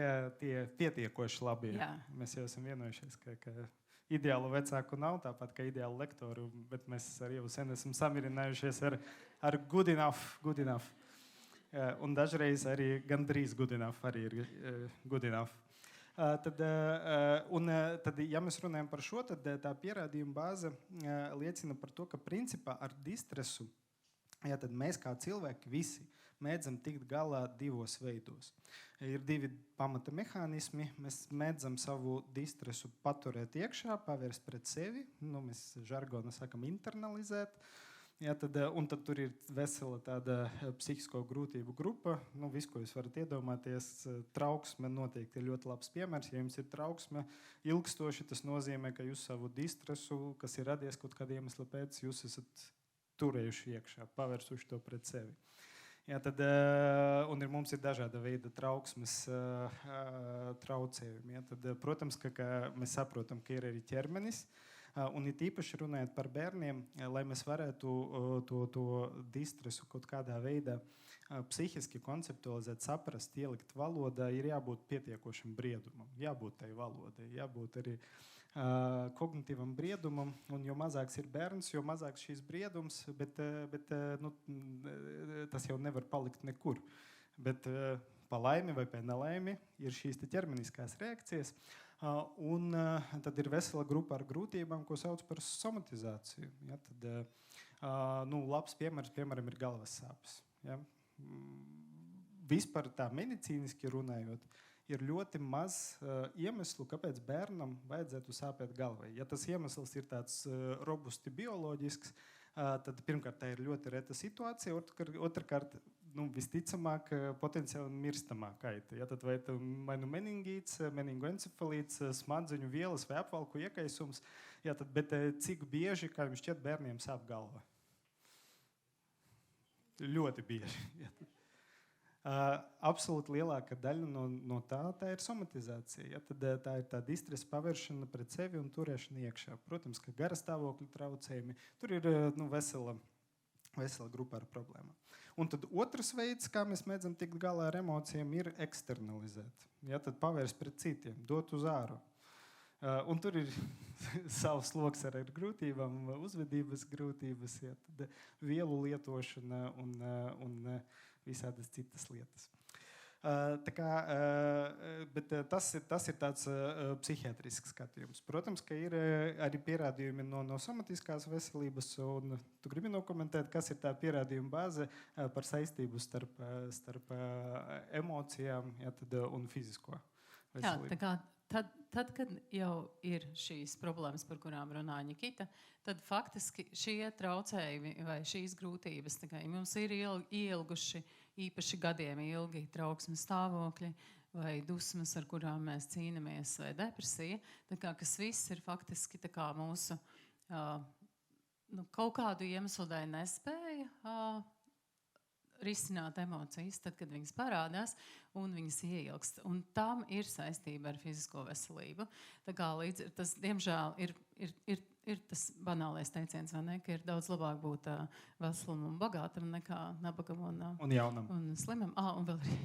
pietiekoši labie. Jā. Mēs jau esam vienojušies, ka ideālu vecāku nav, tāpat kā ideālu lektoru, bet mēs arī jau sen esam samierinājušies ar good enough. Un dažreiz arī gandrīz good enough arī ir good enough. Tad, ja mēs runājam par šo, tad tā pierādījuma bāze liecina par to, ka principā ar distresu tad mēs kā cilvēki visi mēdzam tikt galā divos veidos. Ir divi pamata mehānismi. Mēs mēdzam savu distresu paturēt iekšā, pavērst pret sevi. Mēs žargonā sakam internalizēt. Ja, tad tur ir vesela tāda psihisko grūtību grupa. Viss, ko jūs varat iedomāties, trauksme noteikti ir ļoti labs piemērs. Ja jums ir trauksme ilgstoši, tas nozīmē, ka jūs savu distresu, kas ir radies kaut kāda iemesla pēc, jūs esat turējuši iekšā, pavērsuši to pret sevi. Ja, tad, un mums ir dažāda veida trauksmes traucējumi. Ja, tad, protams, ka mēs saprotam, ka ir arī ķermenis. Un it īpaši runājot par bērniem, lai mēs varētu to distresu kaut kādā veidā psihiski konceptualizēt, saprast, ielikt valodā, ir jābūt pietiekošam briedumam, jābūt tai valodai, jābūt arī kognitīvam briedumam, un jo mazāks ir bērns, jo mazāks šīs briedums, bet tas jau nevar palikt nekur. Bet pa laimi vai pa nelaimi ir šīs ķermeniskās reakcijas. Un tad ir vesela grupa ar grūtībām, ko sauc par somatizāciju. Ja, tad, labs piemērs, piemēram, ir galvas sāpes. Ja. Vispār tā medicīniski runājot, ir ļoti maz iemeslu, kāpēc bērnam vajadzētu sāpēt galvai. Ja tas iemesls ir tāds robusti bioloģisks, tad pirmkārt tā ir ļoti reta situācija, otrkārt visticamāk potenciāli mirstamā kaita. Ja, tad vai meningīts, meningoencefalīts, smadzeņu vielas vai apvalku iekaisums, ja, tad, bet cik bieži, kā jums šķiet, bērniem sāp galva? Ļoti bieži. Ja. Absolūti lielākā daļa no tā ir somatizācija. Ja, tad tā ir tā distresa pavēršana pret sevi un turēšana iekšā. Protams, ka gara stāvokļa traucējumi. Tur ir vesela grupa ar problēmām. Un tad otrs veids, kā mēs mēdzam tikt galā ar emocijām, ir eksternalizēt. Ja, tad pavērst pret citiem, dot uz āru. Un tur ir savs sloks ar grūtībām, uzvedības grūtības, ja, tad vielu lietošana un visādas citas lietas. Bet tas ir tāds psihiatrisks skatījums. Protams, ka ir arī pierādījumi no somatiskās veselības, un tu gribi nokomentēt, kas ir tā pierādījuma bāze par saistību starp emocijām, ja, un fizisko veselību. Jā, tad, kad jau ir šīs problēmas, par kurām runā Nikita, tad faktiski šie traucējumi vai šīs grūtības mums ir ielguši īpaši gadiem ilgi trauksmes stāvokļi vai dusmas, ar kurām mēs cīnāmies, vai depresija, kas viss ir faktiski mūsu kaut kādu iemeslu dēļ nespēja risināt emocijas, tad, kad viņas parādās un viņas ieilgst. Un tam ir saistība ar fizisko veselību. Tas, diemžēl, ir tas banālais teiciens, vai ne, ka ir daudz labāk būt veselam un bagātam nekā nabagam un jaunam. Un slimam. Un vēl arī,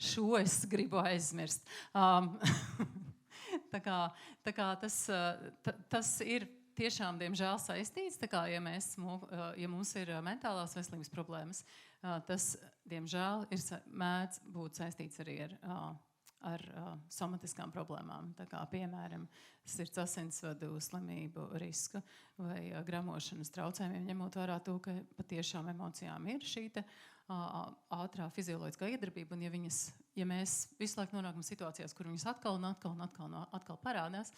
šo es gribu aizmirst. Tā kā tas ir tiešām, diemžēl, saistīts. Tā kā, ja mums ir mentālās veselības problēmas, tas, diemžēl, mēdz būt saistīts arī ar somatiskām problēmām, tā kā, piemēram, sirds asinsvadu slimību risku vai gramošanas traucējumiem, ņemot vērā to, ka patiešām emocijām ir šī ātrā fizioloģiskā iedarbība, un ja mēs visu laiku nonākam situācijās, kur viņas atkal parādās,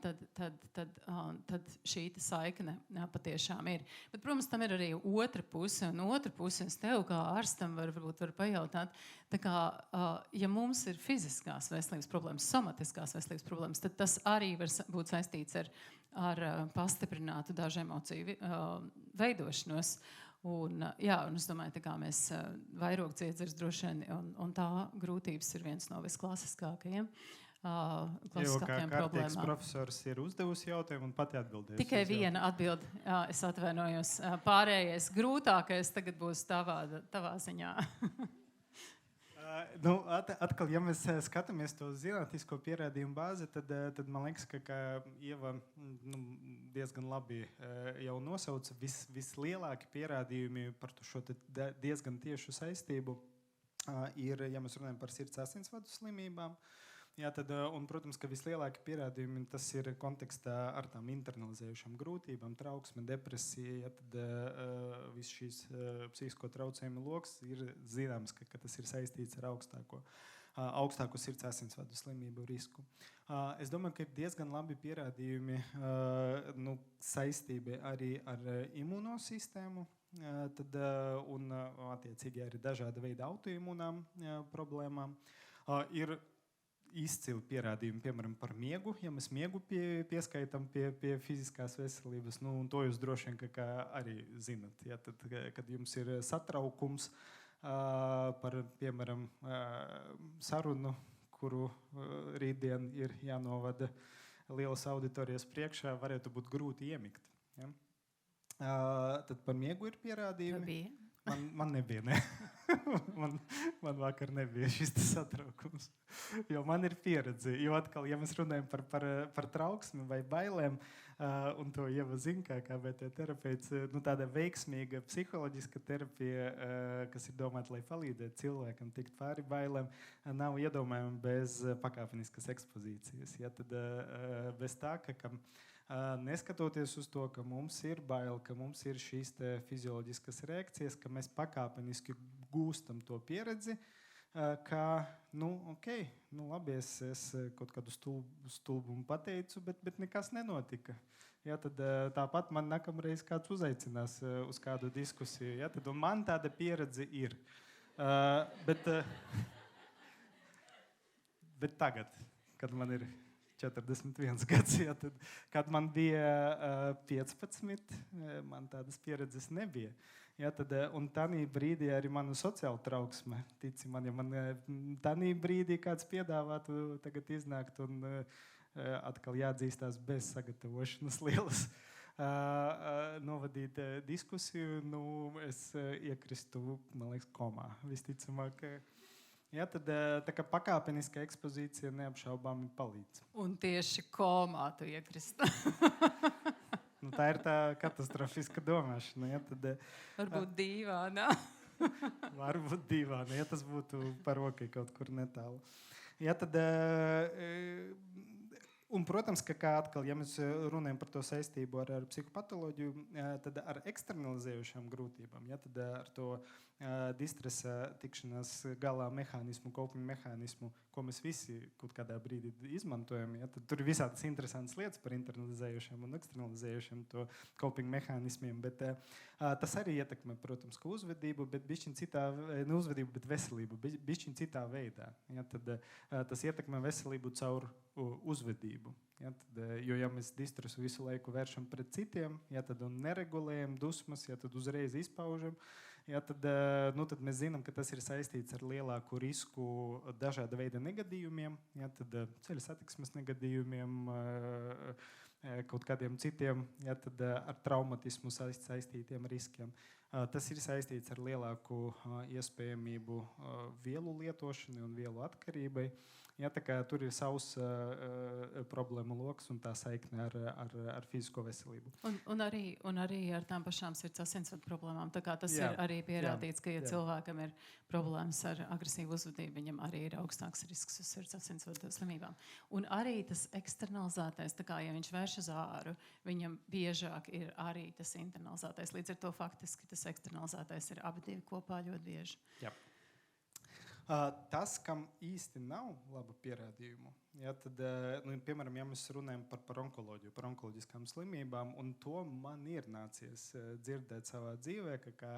tad šī saikne patiešām ir. Bet, protams, tam ir arī otra puse, un otra puse es tev kā ārstam varbūt var pajautāt, tā kā, ja mums ir fiziskās veselības problēmas, somatiskās veselības problēmas, tad tas arī var būt saistīts ar pastiprinātu dažu emociju veidošanos. Un es domāju, tā kā mēs vairogdziedzers droši vien, un tā grūtības ir viens no visklasiskākajiem problēmām. Kārtīgs profesors ir uzdevusi jautājumu un pati atbildēs. Tikai viena atbilde, es atvainojos. Pārējais grūtākais tagad būs tavā ziņā. Atkal, ja mēs skatāmies to zinātnisko pierādījumu bāzi, tad man liekas, ka Ieva diezgan labi jau nosauca vislielākie pierādījumi par šo diezgan tiešu saistību ir, ja mēs runājam par sirds asinsvadu slimībām. Un, protams, ka vislielākie pierādījumi tas ir kontekstā ar tām internalizējušām grūtībām, trauksme, depresija. Tad viss šīs psihisko traucējumu loks ir zināms, ka tas ir saistīts ar augstāko sirds asinsvadu slimību risku. Es domāju, ka ir diezgan labi pierādījumi saistība arī ar imūnosistēmu. Un attiecīgi arī dažāda veida autoimūnām problēmām. Ir izcili pierādījumi, piemēram, par miegu. Ja mēs miegu pieskaitam pie fiziskās veselības, un to jūs droši vien arī zinat. Tad, kad jums ir satraukums par, piemēram, sarunu, kuru rītdien ir jānovada lielas auditorijas priekšā, varētu būt grūti iemigt. Ja? Tad par miegu ir pierādījumi. Man nebija, ne? man vakar nebija šis satraukums. Jo man ir pieredze. Jo atkal, ja mēs runājam par trauksmi vai bailēm, un to Ieva zina, kā KBT terapeits, tāda veiksmīga psiholoģiska terapija, kas ir domāta, lai palīdzētu cilvēkam tikt pāri bailēm, nav iedomājama bez pakāpeniskas ekspozīcijas. Ja, tad bez tā, ka neskatoties uz to, ka mums ir bail, ka mums ir šīs fizioloģiskas reakcijas, ka mēs pakāpeniski gūstam to pieredzi, ka, labi, es kaut kādu stulbumu pateicu, bet nekas nenotika. Ja, tad tāpat man nākamreiz kāds uzaicinās uz kādu diskusiju. Ja, tad, un man tāda pieredze ir. Bet tagad, kad man ir 41 gads, ja, tad, kad man bija 15, man tādas pieredzes nebija. Ja, tad, un tanī brīdī arī mana sociāla trauksme, tici man, ja man tanī brīdī kāds piedāvātu tagad iznākt un atkal jāatzīstās bez sagatavošanas lielas novadīt diskusiju, es iekristu, man liekas, komā, visticamāk. Ja, tad tā kā pakāpeniska ekspozīcija neapšaubāmi palīdz. Un tieši komā tu iekrist. Tā ir tā katastrofiska domāšana. Ja, tad, varbūt dīvāna. Varbūt dīvāna, ja tas būtu par rokai kaut kur netālu. Ja, tad, un, protams, ka atkal, ja mēs runājam par to saistību ar psihopatoloģiju, tad ar eksternalizējušām grūtībām, ja, tad ar to distresa tikšanās galā mehānismu, coping mehānismu, ko mēs visi kaut kādā brīdī izmantojam. Ja, tad tur ir visādas interesantas lietas par internalizējušiem un eksternalizējušiem to coping mehānismiem, bet tas arī ietekmē, protams, ka uzvedību, bet bišķiņ citā, ne uzvedību, bet veselību, bišķiņ citā veidā. Ja, tad tas ietekmē veselību caur uzvedību. Ja, tad, jo, ja mēs distresu visu laiku vēršam pret citiem, ja, tad neregulējam dusmas, ja, tad uzreiz izpaužam, ja, tad mēs zinām, ka tas ir saistīts ar lielāku risku dažāda veida negadījumiem, ja, tad ceļa satiksmes negadījumiem, kaut kādiem citiem, ja, tad, ar traumatismu saistītiem riskiem. Tas ir saistīts ar lielāku iespējamību vielu lietošanai un vielu atkarībai. Ja, tā kā tur ir savs problēmu loks un tā saikne ar fizisko veselību. Un arī ar tām pašām sirds asinsvadu problēmām. Tā kā tas ir arī pierādīts, ka, ja cilvēkam ir problēmas ar agresīvu uzvedību, viņam arī ir augstāks risks uz sirds asinsvadu slimībām. Un arī tas eksternalizētais, tā kā ja viņš vērš uz āru, viņam biežāk ir arī tas internalizētais. Līdz ar to faktiski tas eksternalizētais ir abi divi kopā ļoti bieži. Jā. Tas, kam īsti nav laba pierādījumu, ja, tad, piemēram, ja mēs runājam par onkoloģiju, par onkoloģiskām slimībām, un to man ir nācies dzirdēt savā dzīvē, ka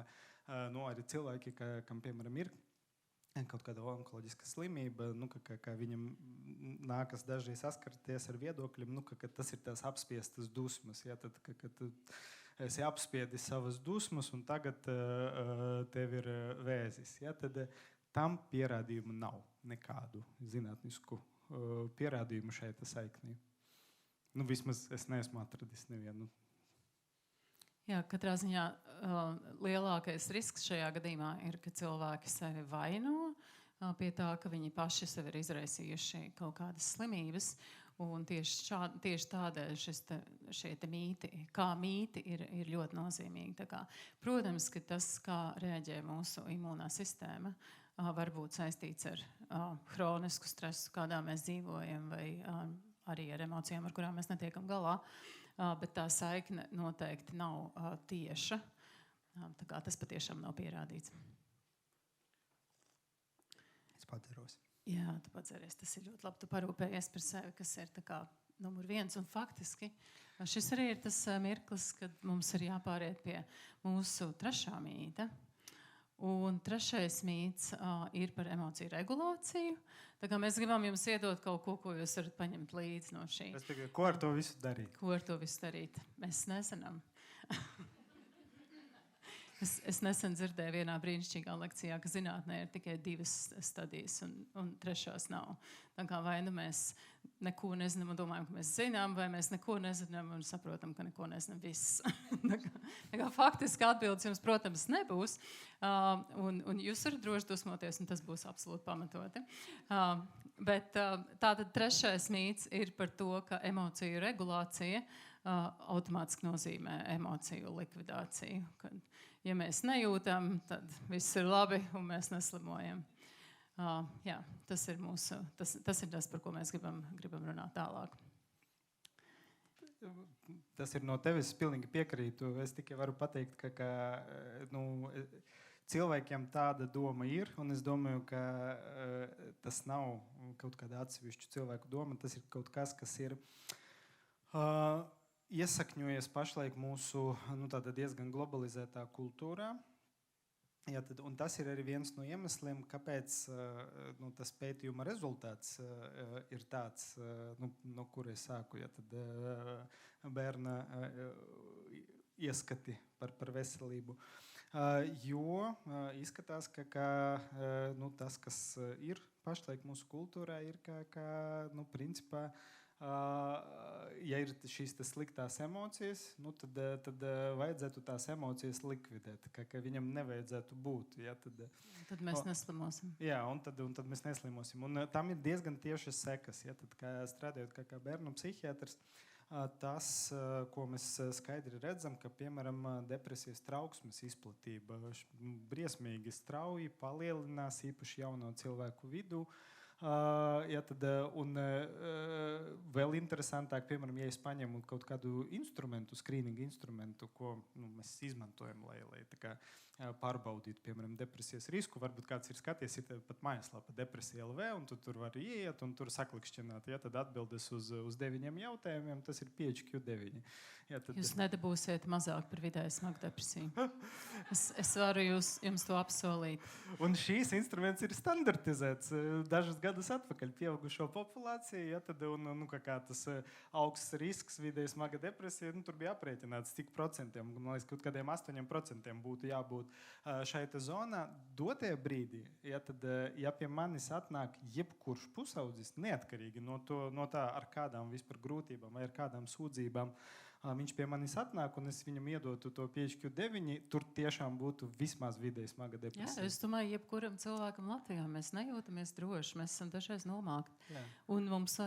arī cilvēki, kam, piemēram, ir kaut kāda onkoloģiska slimība, ka viņam nākas dažreiz saskarties ar viedokļiem, ka tas ir tās apspiestas dusmas, ja, tad, ka tu esi apspiedis savas dusmas, un tagad tev ir vēzis, ja, tad tam pierādījumu nav, nekādu zinātnisku pierādījumu šeit saiknī. Vismaz es neesmu atradis nevienu. Jā, katrā ziņā lielākais risks šajā gadījumā ir, ka cilvēki sevi vaino pie tā, ka viņi paši sev ir izraisījuši kaut kādas slimības. Un tieši tādēļ šie mīti, kā mīti, ir ļoti nozīmīgi. Tā kā, protams, ka tas, kā reaģē mūsu imūnā sistēma, var būt saistīts ar hronisku stresu, kādā mēs dzīvojam, vai arī ar emocijām, ar kurām mēs netiekam galā. Bet tā saikne noteikti nav tieša. Tā kā tas patiešām nav pierādīts. Es padzeros. Jā, tu padzeries. Tas ir ļoti labi. Tu parūpējies par sevi, kas ir tā kā numur 1. Un faktiski šis arī ir tas mirklis, kad mums ir jāpāriet pie mūsu 3. mīta. Un 3. mīts ir par emociju regulāciju. Tā kā mēs gribam jums iedot kaut ko jūs varat paņemt līdzi no šī. Ko ar to visu darīt? Ko ar to visu darīt? Mēs nezinām. Es nesen dzirdēju vienā brīnišķīgā lekcijā, ka zinātnē ir tikai 2 stadijas un 3. nav. Tā kā vai mēs neko nezinām un domājam, ka mēs zinām, vai mēs neko nezinām un saprotam, ka neko nezinām viss. Tā kā faktiski atbildes jums, protams, nebūs. Un jūs varat droši dusmoties, un tas būs absolūti pamatoti. Bet tātad 3. mīts ir par to, ka emociju regulācija automātiski nozīmē emociju likvidāciju. Ja mēs nejūtam, tad viss ir labi un mēs neslimojam. Jā, tas ir tas, par ko mēs gribam runāt tālāk. Tas ir no tevis, es pilnīgi piekrītu. Es tikai varu pateikt, ka cilvēkiem tāda doma ir, un es domāju, ka tas nav kaut kāda atsevišķa cilvēku doma, tas ir kaut kas ir iesakņojies pašlaik mūsu diezgan globalizētā kultūrā. Ja, un tas ir arī viens no iemesliem, kāpēc tas pētījuma rezultāts ir tāds, no kur es sāku, ja, tad, bērna ieskati par veselību. Jo izskatās, ka tas, kas ir pašlaik mūsu kultūrā, ir principā, ja ir šīs sliktās emocijas, tad vajadzētu tās emocijas likvidēt, ka viņam nevajadzētu būt. Ja, tad mēs neslimosim. Jā, un tad mēs neslimosim. Un tam ir diezgan tiešas sekas. Ja, tad, strādājot kā bērnu psihiatrs, tas, ko mēs skaidri redzam, ka, piemēram, depresijas trauksmes izplatība briesmīgi strauji palielinās īpaši jauno cilvēku vidū. Ja, tad, un vēl interesantāk, piemēram, ja es paņemu kaut kādu instrumentu, skrīningu instrumentu, ko mēs izmantojam, lai pārbaudītu, piemēram, depresijas risku. Varbūt kāds ir skaties, ir pat mājaslapa depresija LV, un tu tur var ieiet un tur saklikšķināt. Ja, tad atbildes uz 9 jautājumiem, tas ir 5Q9. Ja, tad... Jūs nedabūsiet mazāk par vidēji smagu depresiju. Es varu jums to apsolīt. Un šīs instruments ir standartizēts. Dažus gadus gadus atpakaļ pieaugušo populāciju, ja, tad, un kā tas augsts risks vidēji smaga depresija, tur bija aprēķināts, cik procentiem, man liekas, kaut kādiem 8% būtu jābūt šai zonā. Dotajā brīdī, ja, tad, ja pie manis atnāk jebkurš pusaudzis, neatkarīgi no tā, ar kādām vispār grūtībām vai ar kādām sūdzībām, viņš pie manis atnāk, un es viņam iedotu to PHQ-9, tur tiešām būtu vismaz vidēji smaga depresija. Jā, es domāju, jebkuram cilvēkam Latvijā mēs nejūtamies droši, mēs esam dažreiz nomākti. Un mums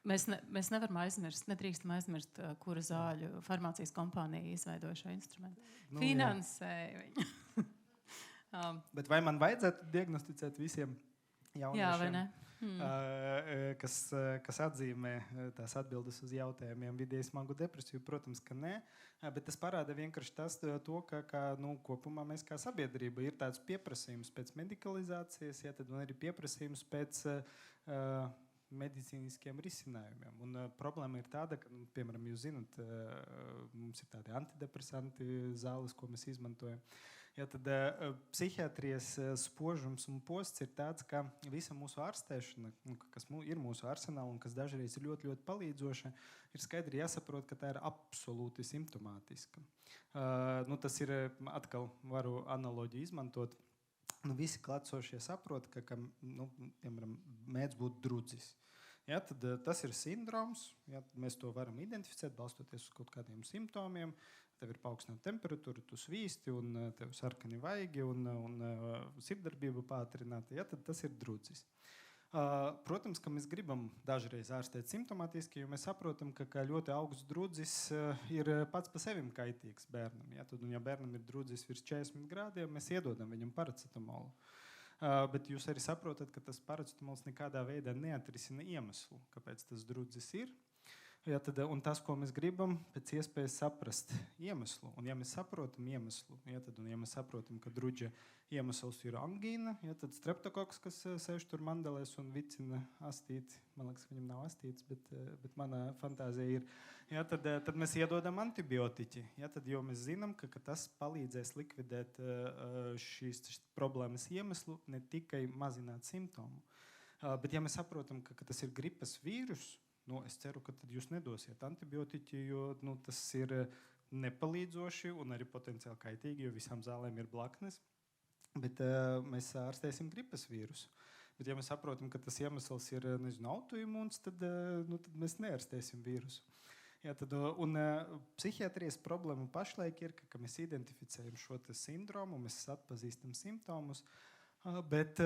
mēs nevaram aizmirst, nedrīkstam aizmirst, kura zāļu farmācijas kompānija izveidoja šo instrumentu. Finansēja viņu. Bet vai man vajadzētu diagnosticēt visiem jauniešiem? Jā, vai ne? Kas atzīmē tās atbildes uz jautājumiem vidēji smagu depresiju? Protams, ka nē, bet tas parāda vienkārši to, ka kopumā mēs kā sabiedrība ir tāds pieprasījums pēc medikalizācijas, ja, tad arī pieprasījums pēc medicīniskiem risinājumiem. Un problēma ir tāda, ka, piemēram, jūs zinat, mums ir tādi antidepresanti zāles, ko mēs izmantojam. Ja, tad psihiatrijas spožums un posts ir tāds, ka visa mūsu ārstēšana, kas ir mūsu arsenāla un kas dažreiz ir ļoti, ļoti palīdzoša, ir skaidri jāsaprot, ka tā ir absolūti simptomātiska. Tas ir, atkal varu analoģiju izmantot, visi klātsošie saprot, ka piemēram, mēdz būt drudzis. Ja, tad tas ir sindroms, ja, mēs to varam identificēt, balstoties uz kaut kādiem simptomiem. Tev ir paaugstināta temperatūra, tu svīsti, un tev sarkani vaigi, un sirdsdarbība pātrināta. Ja, tad tas ir drudzis. Protams, ka mēs gribam dažreiz ārstēt simptomātiski, jo mēs saprotam, ka ļoti augsts drudzis ir pats par sevi kaitīgs bērnam. Ja, tad, ja bērnam ir drudzis virs 40 grādiem, mēs iedodam viņam paracetamolu. Bet jūs arī saprotat, ka tas paracetamols nekādā veidā neatrisina iemeslu, kāpēc tas drudzis ir. Ja, tad, un tas, ko mēs gribam, pēc iespējas saprast iemeslu. Un ja mēs saprotam iemeslu, ja, tad, un ja mēs saprotam, ka drudža iemesls ir angīna, ja, tad streptokoks, kas sēž tur mandelēs un vicina astīti, man liekas, viņam nav astīts, bet manā fantāzija ir, ja, tad mēs iedodam antibiotiķi, ja, tad, jo mēs zinām, ka tas palīdzēs likvidēt šīs problēmas iemeslu, ne tikai mazināt simptomu. Bet ja mēs saprotam, ka tas ir gripas vīrus, es ceru, ka tad jūs nedosiet antibiotiķi, jo tas ir nepalīdzoši un arī potenciāli kaitīgi, jo visām zālēm ir blaknes. Bet mēs ārstēsim gripas vīrusu. Bet ja mēs saprotam, ka tas iemesls ir autoimūns, tad mēs neārstēsim vīrusu. Ja, tad, psihiatrijas problēma pašlaik ir, ka mēs identificējam šo sindromu, mēs atpazīstam simptomus, bet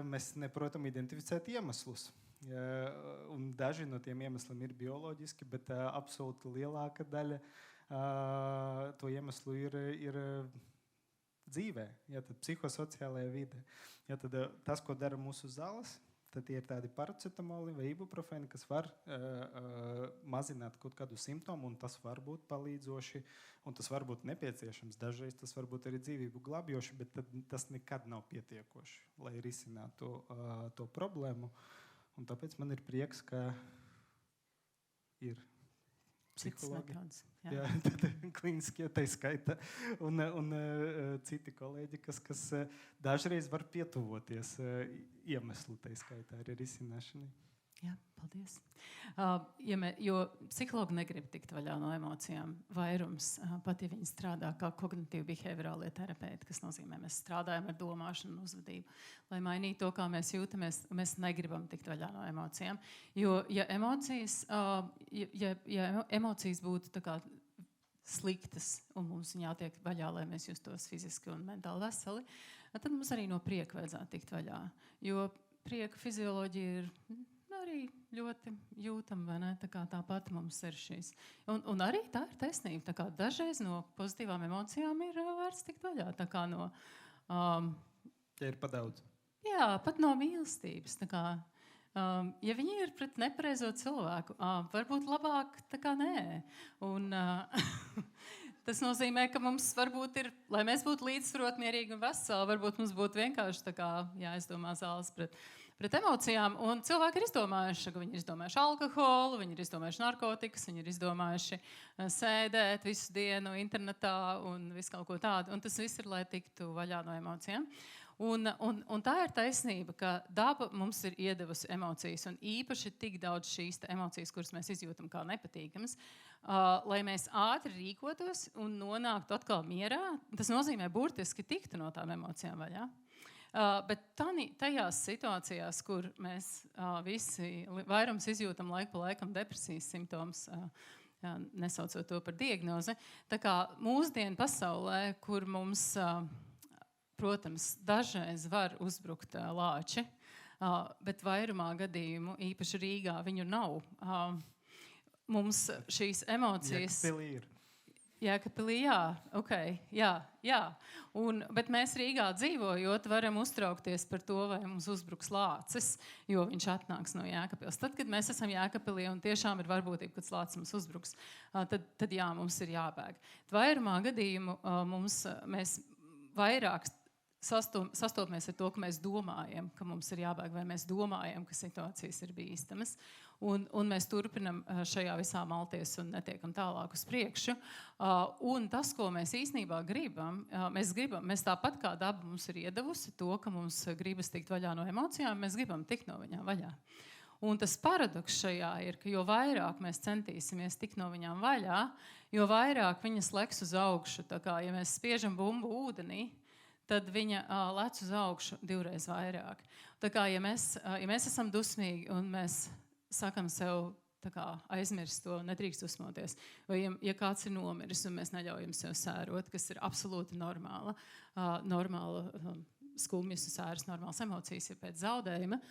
mēs neprotam identificēt iemeslus. Un daži no tiem iemesliem ir bioloģiski, bet absolūti lielāka daļa to iemeslu ir dzīvē, ja, tad psihosociālajā vidē. Ja, tad tas, ko dara mūsu zāles, tad tie ir tādi paracetamoli vai ibuprofeni, kas var mazināt kaut kādu simptomu, un tas var būt palīdzoši, un tas var būt nepieciešams. Dažreiz tas var būt arī dzīvību glābjoši, bet tas nekad nav pietiekoši, lai risinātu to problēmu. Un tāpēc man ir prieks, ka ir psihologi, klīniskie tai skaita, un citi kolēģi, kas dažreiz var pietuvoties iemeslu tai skaitā arī risināšanai. Jā, paldies. Jo psihologi negrib tikt vaļā no emocijām. Vairums, pat ja viņi strādā kā kognitīvi behaviorālie terapeiti, kas nozīmē, mēs strādājam ar domāšanu un uzvedību. Lai mainītu to, kā mēs jūtamies, mēs negribam tikt vaļā no emocijām. Jo ja emocijas būtu tā kā sliktas un mums viņi jātiek vaļā, lai mēs justos fiziski un mentāli veseli, tad mums arī no prieka vajadzētu tikt vaļā. Jo prieka fizioloģija ir arī ļoti jūtama, vai ne? Tāpat mums ir šīs. Un arī tā ir taisnība. Dažreiz no pozitīvām emocijām ir vērts tikt vaļā. Ja ir pa daudz. Jā, pat no mīlestības. Ja viņi ir pret nepareizo cilvēku, varbūt labāk nē. Un tas nozīmē, ka mums varbūt ir, lai mēs būtu līdzsvarot, mierīgi un veseli, varbūt mums būtu vienkārši jāizdomā zāles pret emocijām. Un cilvēki ir izdomājuši, ka viņi ir izdomājuši alkoholu, viņi ir izdomājuši narkotikas, viņi ir izdomājuši sēdēt visu dienu internetā un visu kaut ko tādu. Un tas viss ir, lai tiktu vaļā no emocijām. Un tā ir taisnība, ka daba mums ir iedevusi emocijas, un īpaši tik daudz šīs emocijas, kuras mēs izjūtam kā nepatīkamas, lai mēs ātri rīkotos un nonāktu atkal mierā. Tas nozīmē burtiski tiktu no tām emocijām vaļā. Bet tajās situācijās, kur mēs visi vairums izjūtam laiku pa laikam depresijas simptomus, nesaucot to par diagnozi, tā kā mūsdienu pasaulē, kur mums... Protams, dažreiz var uzbrukt lāči, bet vairumā gadījumu, īpaši Rīgā, viņu nav. Mums šīs emocijas... Jēkabpilī ir. Jēkabpilī, jā. Bet mēs Rīgā dzīvojot, varam uztraukties par to, vai mums uzbruks lācis, jo viņš atnāks no Jēkabpils. Tad, kad mēs esam Jēkabpilī un tiešām ir varbūtība, kad lācis mums uzbruks, tad jā, mums ir jābēg. Vairumā gadījumu mēs vairāk sastopamies ar to, ka mēs domājam, ka mums ir jābēg, vai mēs domājam, ka situācijas ir bīstamas. Un mēs turpinam šajā visā malties un netiekam tālāk uz priekšu. Un tas, ko mēs īstenībā gribam, mēs tāpat kā daba mums ir iedevusi to, ka mums gribas tikt vaļā no emocijām, mēs gribam tikt no viņām vaļā. Un tas paradoks šajā ir, ka jo vairāk mēs centīsimies tikt no viņām vaļā, jo vairāk viņas leks uz augšu. Tā kā, ja mēs spiežam bumbu ūdenī, tad viņa lec uz augšu 2 reizes vairāk. Tā kā, ja mēs esam dusmīgi un mēs sakam sev tā kā aizmirst to, nedrīkst dusmoties, vai ja kāds ir nomiris un mēs neļaujam sev sērot, kas ir absolūti normāla skumjas un sēras, normālas emocijas ir pēc zaudējuma,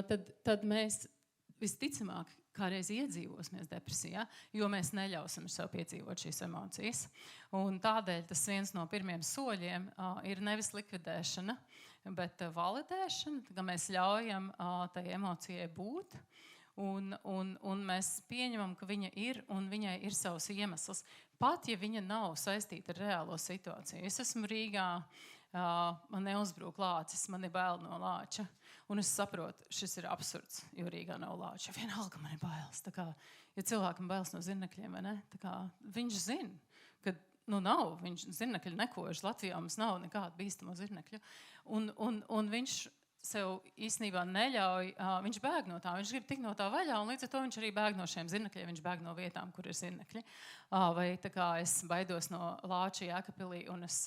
tad mēs visticamāk kādreiz iedzīvosimies depresijā, jo mēs neļausim sev piedzīvot šīs emocijas. Un tādēļ tas viens no pirmiem soļiem ir nevis likvidēšana, bet validēšana, ka mēs ļaujam tai emocijai būt, un mēs pieņemam, ka viņa ir un viņai ir savs iemesls. Pat, ja viņa nav saistīta ar reālo situāciju. Es esmu Rīgā, man neuzbrūk lācis, man ir bail no lāča. Un es saprotu, šis ir absurds, jo Rīgā nav lāča. Vienalga man ir bailes. Tā kā, ja cilvēkam bailes no zirnekļiem, vai ne? Tā kā, viņš zina, ka nav, viņš zirnekļi nekož. Latvijā mums nav nekāda bīstamo zirnekļu. Un viņš sev īstenībā neļauj, viņš bēg no tā, viņš grib tikt no tā vaļā, un līdz ar to viņš arī bēg no šiem zirnekļiem, viņš bēg no vietām, kur ir zirnekļi. Vai tā kā es baidos no lāča Jēkabpilī, un es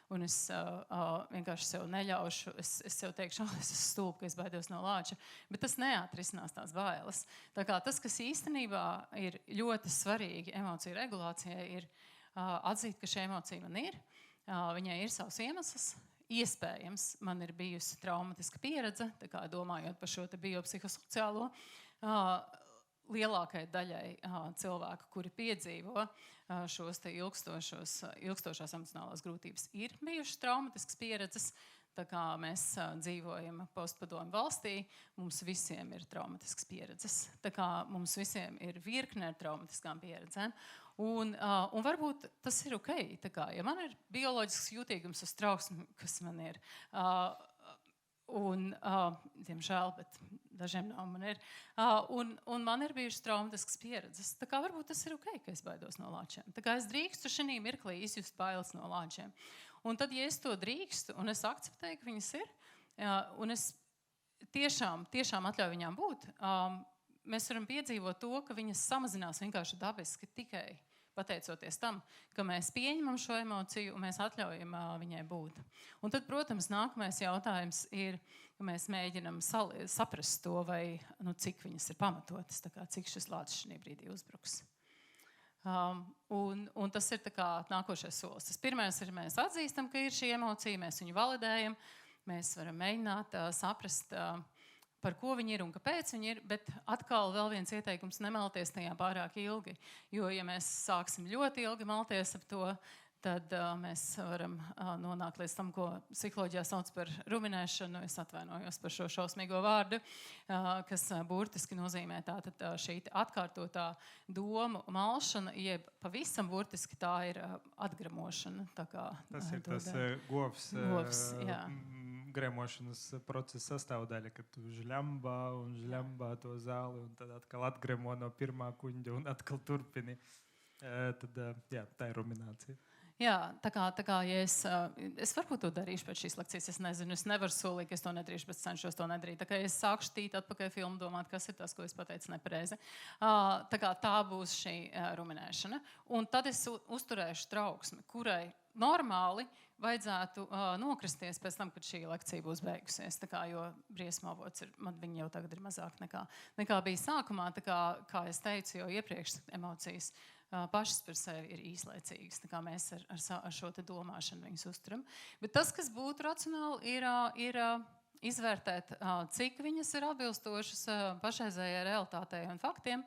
vienkārši sev neļaušu, es sev teikšu, es esmu stulba, ka es baidos no lāča, bet tas neatrisinās tās bailes. Tā kā tas, kas īstenībā ir ļoti svarīgi emociju regulācijai, ir atzīt, ka šī emocija man ir, viņai ir savs iemesls. Iespējams, man ir bijusi traumatiska pieredze, tā kā domājot par šo biopsihosociālo, lielākai daļai cilvēku, kuri piedzīvo šos ilgstošās emocionālās grūtības, ir bijušas traumatiskas pieredzes. Tā kā mēs dzīvojam postpadomu valstī, mums visiem ir traumatiskas pieredzes. Tā kā mums visiem ir virkne ar traumatiskām pieredzēm. Un varbūt tas ir ok. Tā kā, ja man ir bioloģisks jūtīgums uz trauksmi, kas man ir, diemžēl, bet dažiem nav, man ir, un man ir bijušas traumatiskas pieredzes, tā kā varbūt tas ir ok, ka es baidos no lāčiem. Tā kā es drīkstu šī mirklī izjust bailes no lāčiem. Un tad, ja es to drīkstu, un es akceptēju, ka viņas ir, un es tiešām atļauju viņām būt, mēs varam piedzīvot to, ka viņas samazinās vienkārši dabiski tikai pateicoties tam, ka mēs pieņemam šo emociju un mēs atļaujam viņai būt. Un tad, protams, nākamais jautājums ir, ka mēs mēģinam saprast to, vai cik viņas ir pamatotas, tā kā, cik šis lācis šī brīdī uzbruks. Un tas ir tā kā nākošais solis. Tas pirmais ir, mēs atzīstam, ka ir šī emocija, mēs viņu validējam, mēs varam mēģināt saprast, par ko viņi ir un kāpēc viņi ir, bet atkal vēl viens ieteikums nemalties tajā pārāk ilgi, jo ja mēs sāksim ļoti ilgi malties ap to, tad mēs varam nonākt līdz tam, ko psiholoģijā sauc par ruminēšanu. Es atvainojos par šo šausmīgo vārdu, kas burtiski nozīmē tātad šī atkārtotā domu malšana, jeb pavisam burtiski tā ir atgramošana. Tā kā, tas ir tas govs gremošanas procesa sastāvdaļa, kad tu žļambā to zāli un tad atkal atgremo no pirmā kuņģa un atkal turpini. Tad, jā, tā ir ruminācija. Jā, tā kā ja es varbūt to darīšu pēc šīs lekcijas, es nezinu, es nevaru solīt, ka es to nedarīšu, bet cenšos to nedarīt. Tā kā es sākšu tīt atpakaļ filmu, domāt, kas ir tas, ko es pateicu nepareizi. Tā būs šī ruminēšana. Un tad es uzturēšu trauksmi, kurai normāli vajadzētu nokristies pēc tam, kad šī lekcija būs beigusies. Tā kā, jo briesmavots man viņa jau tagad ir mazāk nekā bija sākumā. Tā kā es teicu jau iepriekš, emocijas pašas par sevi ir īslaicīgas. Tā kā mēs ar šo te domāšanu viņus uzturam. Bet tas, kas būtu racionāli, ir izvērtēt, cik viņas ir atbilstošas pašreizējai realitātei un faktiem.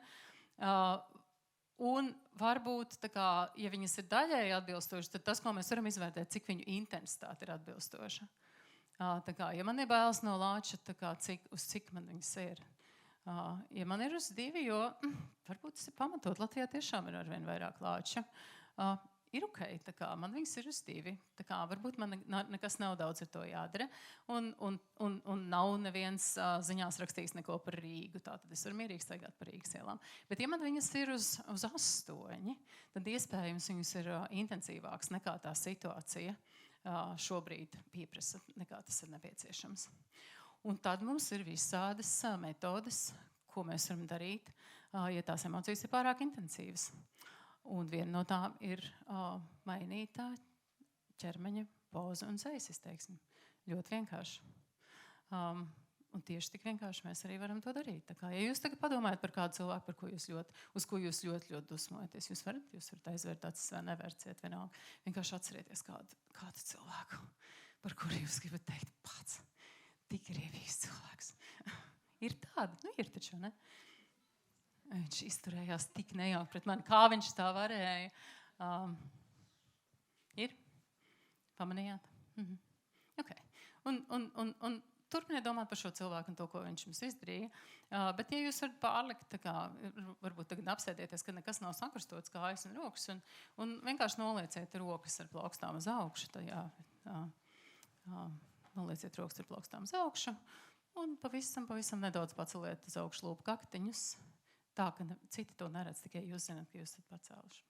Un varbūt, tā kā, ja viņas ir daļēji atbilstošas, tad tas, ko mēs varam izvērtēt, cik viņu intensitāte ir atbilstoša. Tā kā, ja man ir bailes no lāča, tā kā, uz cik man viņas ir. Ja man ir uz 2, jo varbūt tas ir pamatot. Latvijā tiešām ir arvien vairāk lāču. Ir ok, tā kā man viņas ir uz 2. Tā kā varbūt man nekas nav daudz ar to jādara. Un nav neviens ziņās rakstījis neko par Rīgu. Tātad es varu mierīgi staigāt par Rīgas ielām. Bet ja man viņas ir uz 8, tad iespējams viņas ir intensīvāks nekā tā situācija šobrīd pieprasa, nekā tas ir nepieciešams. Un tad mums ir visādas metodes, ko mēs varam darīt, ja tās emocijas ir pārāk intensīvas. Un viena no tām ir mainīt ķermeņa pozu un sejas izteiksmi. Ļoti vienkārši. Un tieši tik vienkārši mēs arī varam to darīt. Tā kā, ja jūs tagad padomājat par kādu cilvēku, uz ko jūs ļoti dusmojaties, jūs varat aizvērt acis vai nevērciet vienalga. Vienkārši atcerieties kādu cilvēku, par kuru jūs gribat teikt pats. Tik riebīgs cilvēks. Ir tāda, ir taču, ne? Viņš izturējās tik nejauki pret mani, kā viņš tā varēja. Ir? Pamanījāt? Ok. Un turpiniet domāt par šo cilvēku un to, ko viņš jums izdarīja. Bet ja jūs varat pārlikt, tā kā, varbūt tagad apsēdieties, ka nekas nav sakrustots kājas un rokas, un vienkārši nolieciet rokas ar plaukstām uz augšu, tajā, nolieciet rokas ar plaukstām uz augšu un pavisam nedaudz paceliet uz augšu lūpu kaktiņus. Tā, ka citi to neredz, tikai jūs zināt, ka jūs esat pacēluši.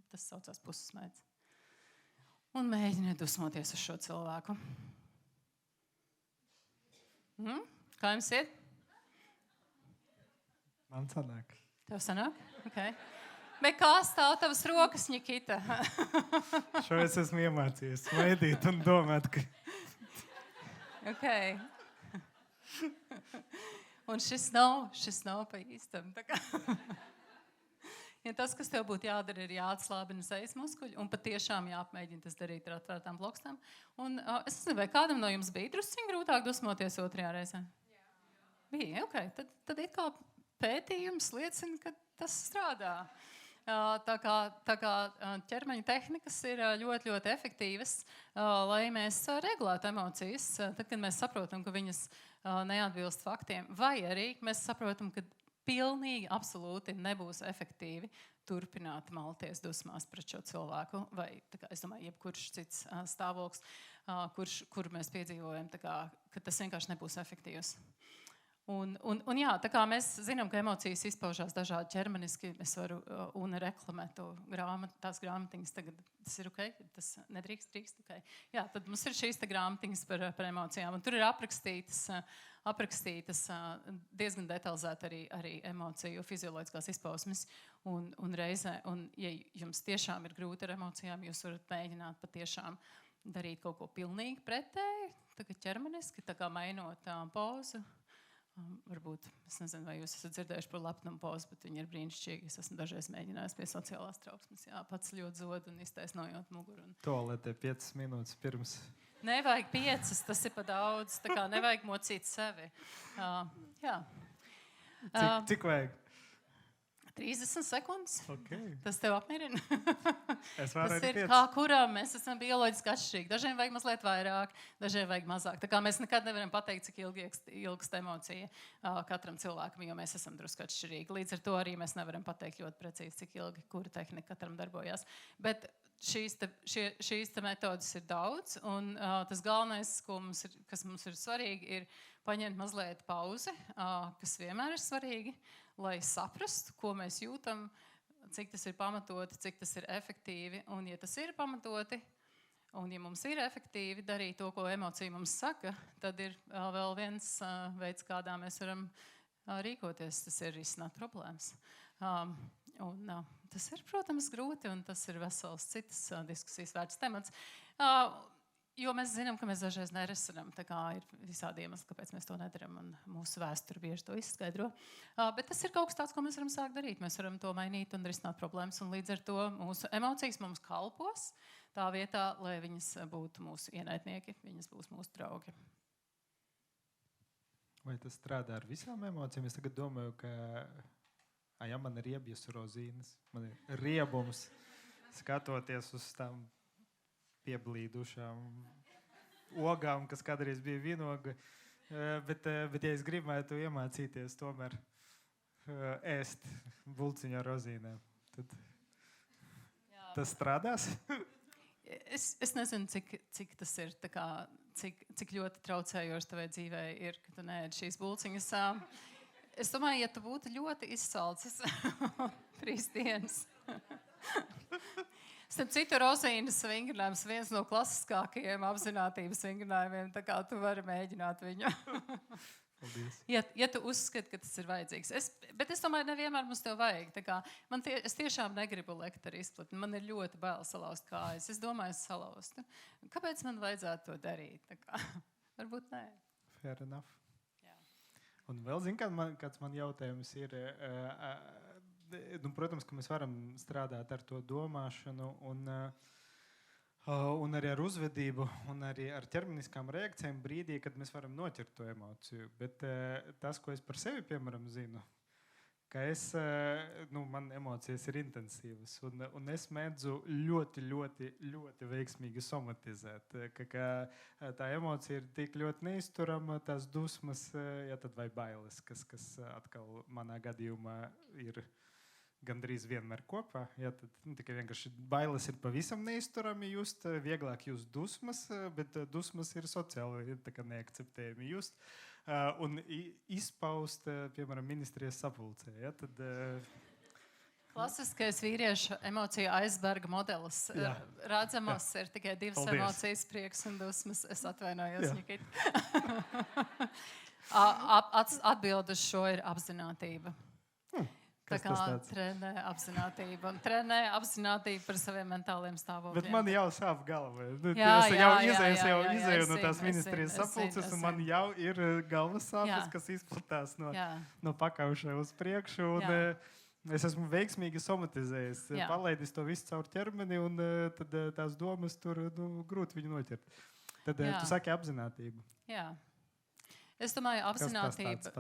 Tas saucās pussmēdz. Un mēģiniet dusmoties uz šo cilvēku. Kā jums ir? Man sanāk. Tev sanāk? Ok. Bet kā stāv tavas rokas, Nikita? Šo es esmu iemācījies smaidīt un domāt, ka... Ok. Un šis nav pa īstam. Ja tas, kas tev būtu jādara, ir jāatslābina sejas muskuļi un patiešām jāapmēģina tas darīt ar atvērtām plokstām. Un es nezinu, vai kādam no jums bija drusciņ grūtāk dusmoties otrajā reizē? Bija, ok. Tad ir kā pētījums liecina, ka tas strādā. Tā kā ķermeņa tehnikas ir ļoti efektīvas, lai mēs regulētu emocijas, tad, kad mēs saprotam, ka viņas neatbilst faktiem, vai arī mēs saprotam, ka pilnīgi, absolūti nebūs efektīvi turpināt malties dusmās pret šo cilvēku, vai, tā kā, es domāju, jebkurš cits stāvoklis, kur mēs piedzīvojam, tā kā, ka tas vienkārši nebūs efektīvs. Un jā, tā kā mēs zinām, ka emocijas izpaužās dažādi ķermeniski, es varu reklamēt to tās grāmatiņas tagad, tas ir ok, tas nedrīkst, ok. Jā, tad mums ir šīs te grāmatiņas par emocijām, un tur ir aprakstītas diezgan detalizēti arī emociju fizioloģiskās izpausmes, un reizē, un ja jums tiešām ir grūti ar emocijām, jūs varat mēģināt patiešām darīt kaut ko pilnīgi pretēji, tā kā ķermeniski, tā kā mainot pozu. Varbūt, es nezinu, vai jūs esat dzirdējuši par lepnumu pozu, bet viņi ir brīnišķīgi. Es esmu dažreiz mēģinājis pie sociālās trauksmes, pats ļoti zodu un iztaisnojot muguru. Toaletē 5 minūtes pirms. Nevajag 5, tas ir pa daudz, tā kā nevajag mocīt sevi. Jā. Cik vajag? 30 sekundes. Okay. Tas tev apmierina? Es varu tas ir 5. kā kuram, mēs esam bioloģiski atšķirīgi. Dažiem vajag mazliet vairāk, dažiem vajag mazāk. Tā kā mēs nekad nevaram pateikt, cik ilgst emocija katram cilvēkam, jo mēs esam drusku atšķirīgi. Līdz ar to arī mēs nevaram pateikt ļoti precīzi, cik ilgi kura tehnika katram darbojās. Bet šīs metodas ir daudz, un tas galvenais, kas mums ir svarīgi, ir paņemt mazliet pauzi, kas vienmēr ir svarīgi, lai saprastu, ko mēs jūtam cik tas ir pamatoti, cik tas ir efektīvi. Un, ja tas ir pamatoti, un ja mums ir efektīvi darīt to, ko emocija mums saka, tad ir vēl viens veids, kādā mēs varam rīkoties. Tas ir risināt problēmas. Tas ir, protams, grūti, un tas ir vesels citas diskusijas vērts temats. Jo mēs zinām, ka mēs dažreiz nerisinām. Tā kā ir visādi iemesli, kāpēc mēs to nedaram, un mūsu vēsture bieži to izskaidro. Bet tas ir kaut kas tāds, ko mēs varam sākt darīt. Mēs varam to mainīt un risināt problēmas, un līdz ar to mūsu emocijas mums kalpos tā vietā, lai viņas būtu mūsu ienaidnieki, viņas būs mūsu draugi. Vai tas strādā ar visām emocijām? Es tagad domāju, ka ja man ir riebjas rozīnes, man ir riebums skatoties uz tām pieblīdušām ogām, kas kādreiz bija vīnoga. Bet ja es gribētu iemācīties tomēr ēst bulciņu ar rozīnēm, tad tas strādās? Es nezinu, cik tas ir, tā kā, cik ļoti traucējoši tavai dzīvē ir, ka tu neēd šīs bulciņas. Es domāju, ja tu būtu ļoti izsalcis 3 dienas. Starp citu, rozīnas vingrinājums viens no klasiskākajiem apzinātības vingrinājumiem, tā kā tu vari mēģināt viņu. Ja tu uzskati, ka tas ir vajadzīgs. Bet es domāju, nevienmēr mums to vajag. Es tiešām negribu lekt ar izplatni. Man ir ļoti bail salauzt kājas. Es domāju, es salaustu. Kāpēc man vajadzētu to darīt? Varbūt nē. Fair enough. Jā. Un vēl kāds man jautājums ir... protams, ka mēs varam strādāt ar to domāšanu un arī ar uzvedību un arī ar ķermeniskām reakcijām brīdī, kad mēs varam noķert to emociju. Bet tas, ko es par sevi, piemēram, zinu, ka man emocijas ir intensīvas un es mēdzu ļoti veiksmīgi somatizēt. Ka tā emocija ir tik ļoti neizturama, tās dusmas, tad vai bailes, kas atkal manā gadījumā ir gandrīz vienmēr kopā. Tad tikai vienkārši bailes ir pavisam neizturami just, vieglāk just dusmas, bet dusmas ir sociāli neakceptējami just. Un izpaust, piemēram, ministrijas sapulcē. Tad, klasiskais vīriešu emociju aizberga modelis. Redzamos ir tikai 2 emocijas, prieks un dusmas. Es atvainojos, Nikita. Atbilde uz šo ir apzinātība. Tā kā trenē apzinātību. Un trenē apzinātību par saviem mentāliem stāvokļiem. Bet man jau sāp galva. Es jau izēju no tās ministrijas sapulces, un man jau ir galvas sāpes, kas izplatās no pakaušai uz priekšu. Un es esmu veiksmīgi somatizējis, palaidis to visu caur ķermeni, un tad tās domas tur grūti viņu noķert. Tad tu saki apzinātību. Jā. Es domāju, apzinātība.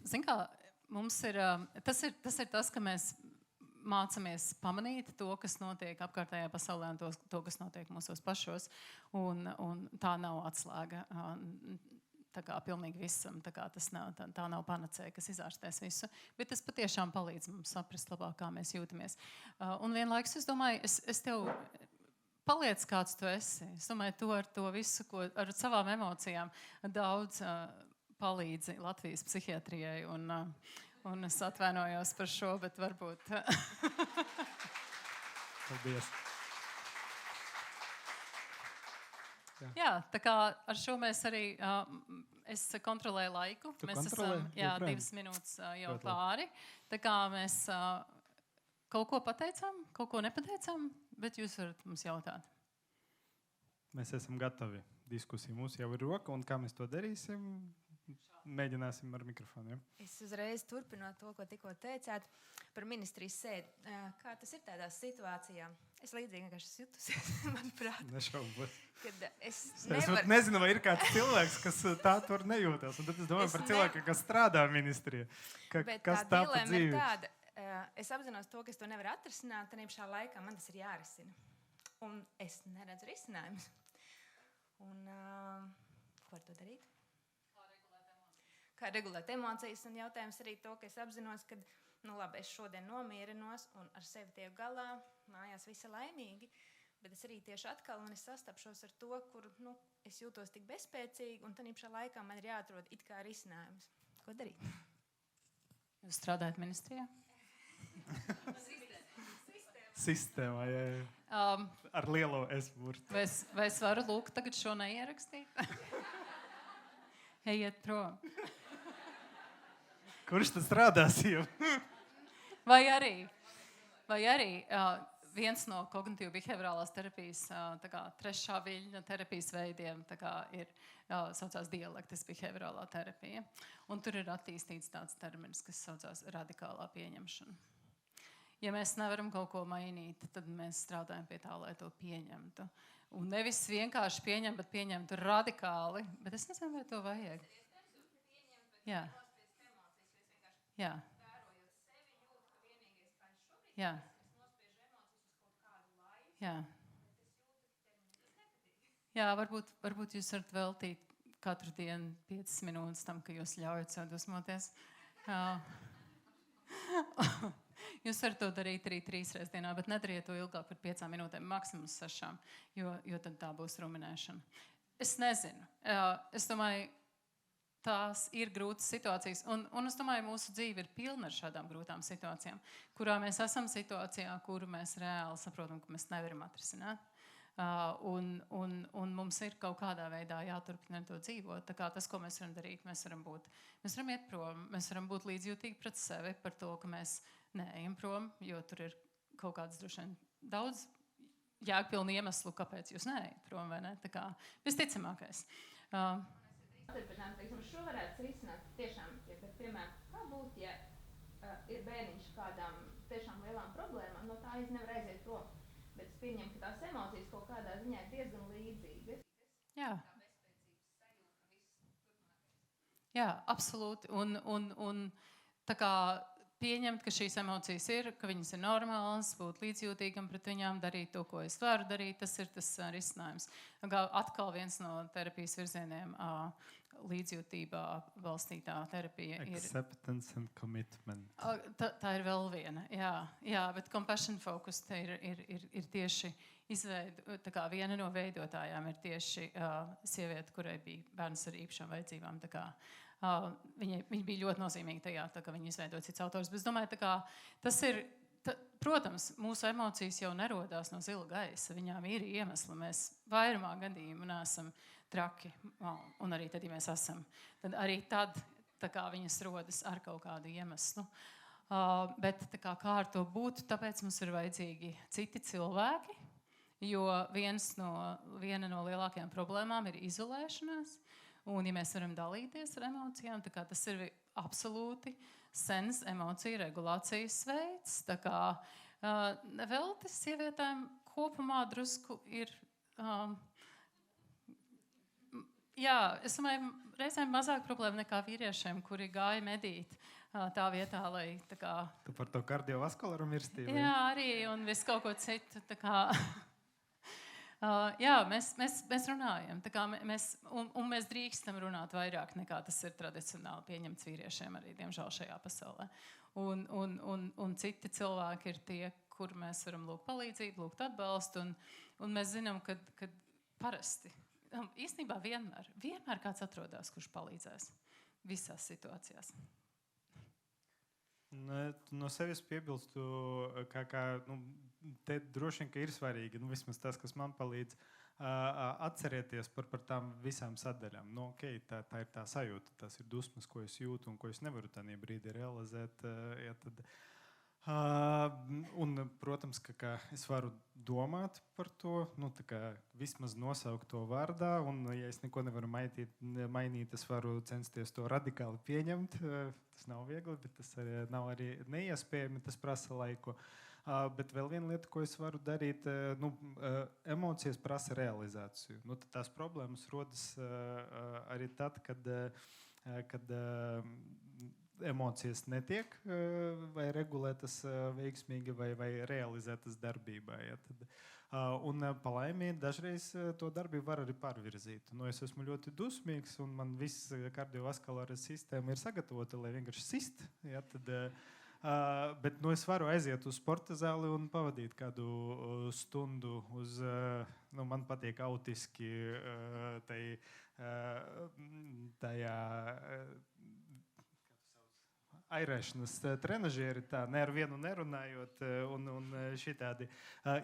Zin kā, mums ir, tas ir tas, ka mēs mācamies pamanīt to, kas notiek apkārtējā pasaulē un to, kas notiek mūsos pašos. Un tā nav atslēga tā kā pilnīgi visam. Tā nav panacēja, kas izārstēs visu. Bet tas patiešām palīdz mums saprast labāk, kā mēs jūtamies. Un vienlaikus es domāju, es tev paliec, kāds tu esi. Es domāju, tu ar to visu, ar savām emocijām daudz palīdzi Latvijas psihiatrijai, un es atvainojos par šo, bet varbūt... Paldies. Jā, tā kā ar šo mēs arī... Es kontrolēju laiku. Mēs esam 2 minūtes jau pāri. Tā kā mēs kaut ko pateicām, kaut ko nepateicām, bet jūs varat mums jautāt. Mēs esam gatavi diskusiju. Mums jau ir roka, un kā mēs to darīsim... Mēģināsim ar mikrofonu. Ja? Es uzreiz turpinot to, ko tikko teicāt par ministrijas sēdi. Kā tas ir tādā situācijā? Es līdzīgi vienkārši jutusies, manuprāt. Nešaubos. Es nezinu, vai ir kāds cilvēks, kas tā tur nejūtas. Un tad es domāju par cilvēku, kas strādā ministrijā. Kas tā pa dzīvi? Tāda, es apzinos to, ka es to nevaru atrisināt, tad pašā laikā man tas ir jārisina. Un es neredzu risinājumus. Un ko ar to darīt? Kā regulēt emocijas, un jautājums arī to, ka es apzinos, ka, labi, es šodien nomierinos un ar sevi tieku galā, mājās visi laimīgi, bet es arī tieši atkal, un es sastapšos ar to, kur, es jūtos tik bezspēcīgi, un tad pašā laikā man ir jāatrod it kā risinājums. Ko darīt? Jūs strādājat ministrijā? Sistēmā, jā. Ar lielo S burtu. Vai es varu lūgt tagad šo neierakstīt? Ejiet prom. Kurš tad strādās jau? Vai arī viens no kognitīvu behaviorālās terapijas trešā viļņa terapijas veidiem ir saucās dialektis behaviorālā terapija. Un tur ir attīstīts tāds termins, kas saucās radikālā pieņemšana. Ja mēs nevaram kaut ko mainīt, tad mēs strādājam pie tā, lai to pieņemtu. Un nevis vienkārši pieņemt, bet pieņemtu radikāli. Bet es nezinu, vai to vajag. Jā. Jā. Jā. Jā. Jā, varbūt jūs varat veltīt katru dienu 5 minūtes tam, ka jūs ļaujat sev dusmoties. Jūs varat to darīt arī 3 reizes dienā, bet nedariet to ilgāk par 5 minūtēm, maksimums 6, jo tad tā būs ruminēšana. Es nezinu. Es domāju, tās ir grūtas situācijas, un es domāju, mūsu dzīve ir pilna ar šādām grūtām situācijām, kurā mēs esam situācijā, kuru mēs reāli saprotam, ka mēs nevaram atrisināt. Un mums ir kaut kādā veidā jāturpina to dzīvot. Tā kā tas, ko mēs varam darīt, mēs varam iet prom, mēs varam būt līdzjūtīgi pret sevi par to, ka mēs neejam prom, jo tur ir kaut kāds droši vien daudz jēgpilnu iemeslu, kāpēc jūs neejat prom, vai ne? Tā kā visticamākais. Šo varētu risināt tiešām, piemēram, kā būtu, ja ir bērniņš kādām tiešām lielām problēmām, no tā nevar aiziet prom. Bet es pieņemu, ka tās emocijas kaut kādā ziņā ir diezgan līdzīgas. Jā, absolūti. Un tā kā pieņemt, ka šīs emocijas ir, ka viņas ir normālas, būt līdzjūtīgam pret viņām, darīt to, ko es varu darīt, tas ir tas risinājums. Atkal viens no terapijas virzieniem līdzjūtībā balstītā terapija ir... Acceptance and commitment. Tā ir vēl viena, jā, bet compassion focus ir tieši tā kā viena no veidotājām ir tieši sieviete, kurai bija bērns ar īpašām vajadzībām, tā kā viņa bija ļoti nozīmīga tajā, tā kā viņa izveidoja cits autors, bet es domāju, tā kā tas ir, protams, mūsu emocijas jau nerodās no zila gaisa, viņām ir iemesli, mēs vairumā gadījumu neesam traki, un arī tad, ja mēs esam, tad arī tad, tā kā viņas rodas ar kaut kādu iemeslu. Bet tā kā ar to būtu, tāpēc mums ir vajadzīgi citi cilvēki, jo viena no lielākajām problēmām ir izolēšanās, un ja mēs varam dalīties ar emocijām, tā kā tas ir absolūti sens emociju regulācijas veids, tā kā nevelti sievietēm kopumā drusku ir... Jā, es domāju, reizēm mazāk problēma nekā vīriešiem, kuri gāja medīt tā vietā, lai tā kā... Tu par to kardiovaskulāru mirstību? Jā, arī, un visu kaut ko citu, tā kā... Jā, mēs runājam, tā kā mēs drīkstam runāt vairāk nekā tas ir tradicionāli pieņemts vīriešiem arī, diemžēl, šajā pasaulē. Un citi cilvēki ir tie, kur mēs varam lūgt palīdzību, lūgt atbalstu, un mēs zinām, ka parasti... Īstenībā vienmēr kāds atrodās, kurš palīdzēs visās situācijās. No sevis piebilstu, te droši vien, ka ir svarīgi, vismaz tas, kas man palīdz, atcerieties par tām visām sadaļām. Tā ir tā sajūta, tas ir dusmas, ko es jūtu un ko es nevaru tādā brīdī realizēt. Un, protams, ka es varu domāt par to, vismaz nosaukt to vārdā, un, ja es neko nevaru mainīt, es varu censties to radikāli pieņemt. Tas nav viegli, bet tas arī nav arī neiespējami, tas prasa laiku. Bet vēl viena lieta, ko es varu darīt, emocijas prasa realizāciju. Tās problēmas rodas arī tad, kad emocijas netiek vai regulētas veiksmīgi vai realizētas darbībā. Ja, un palaimī dažreiz to darbību var arī pārvirzīt. Es esmu ļoti dusmīgs un man viss kardiovaskulāra sistēma ir sagatavota, lai vienkārši sist. Ja, bet es varu aiziet uz sporta zāli un pavadīt kādu stundu uz, man patīk autiski tajā airēšanas trenažieri, tā ne ar vienu nerunājot un šitādi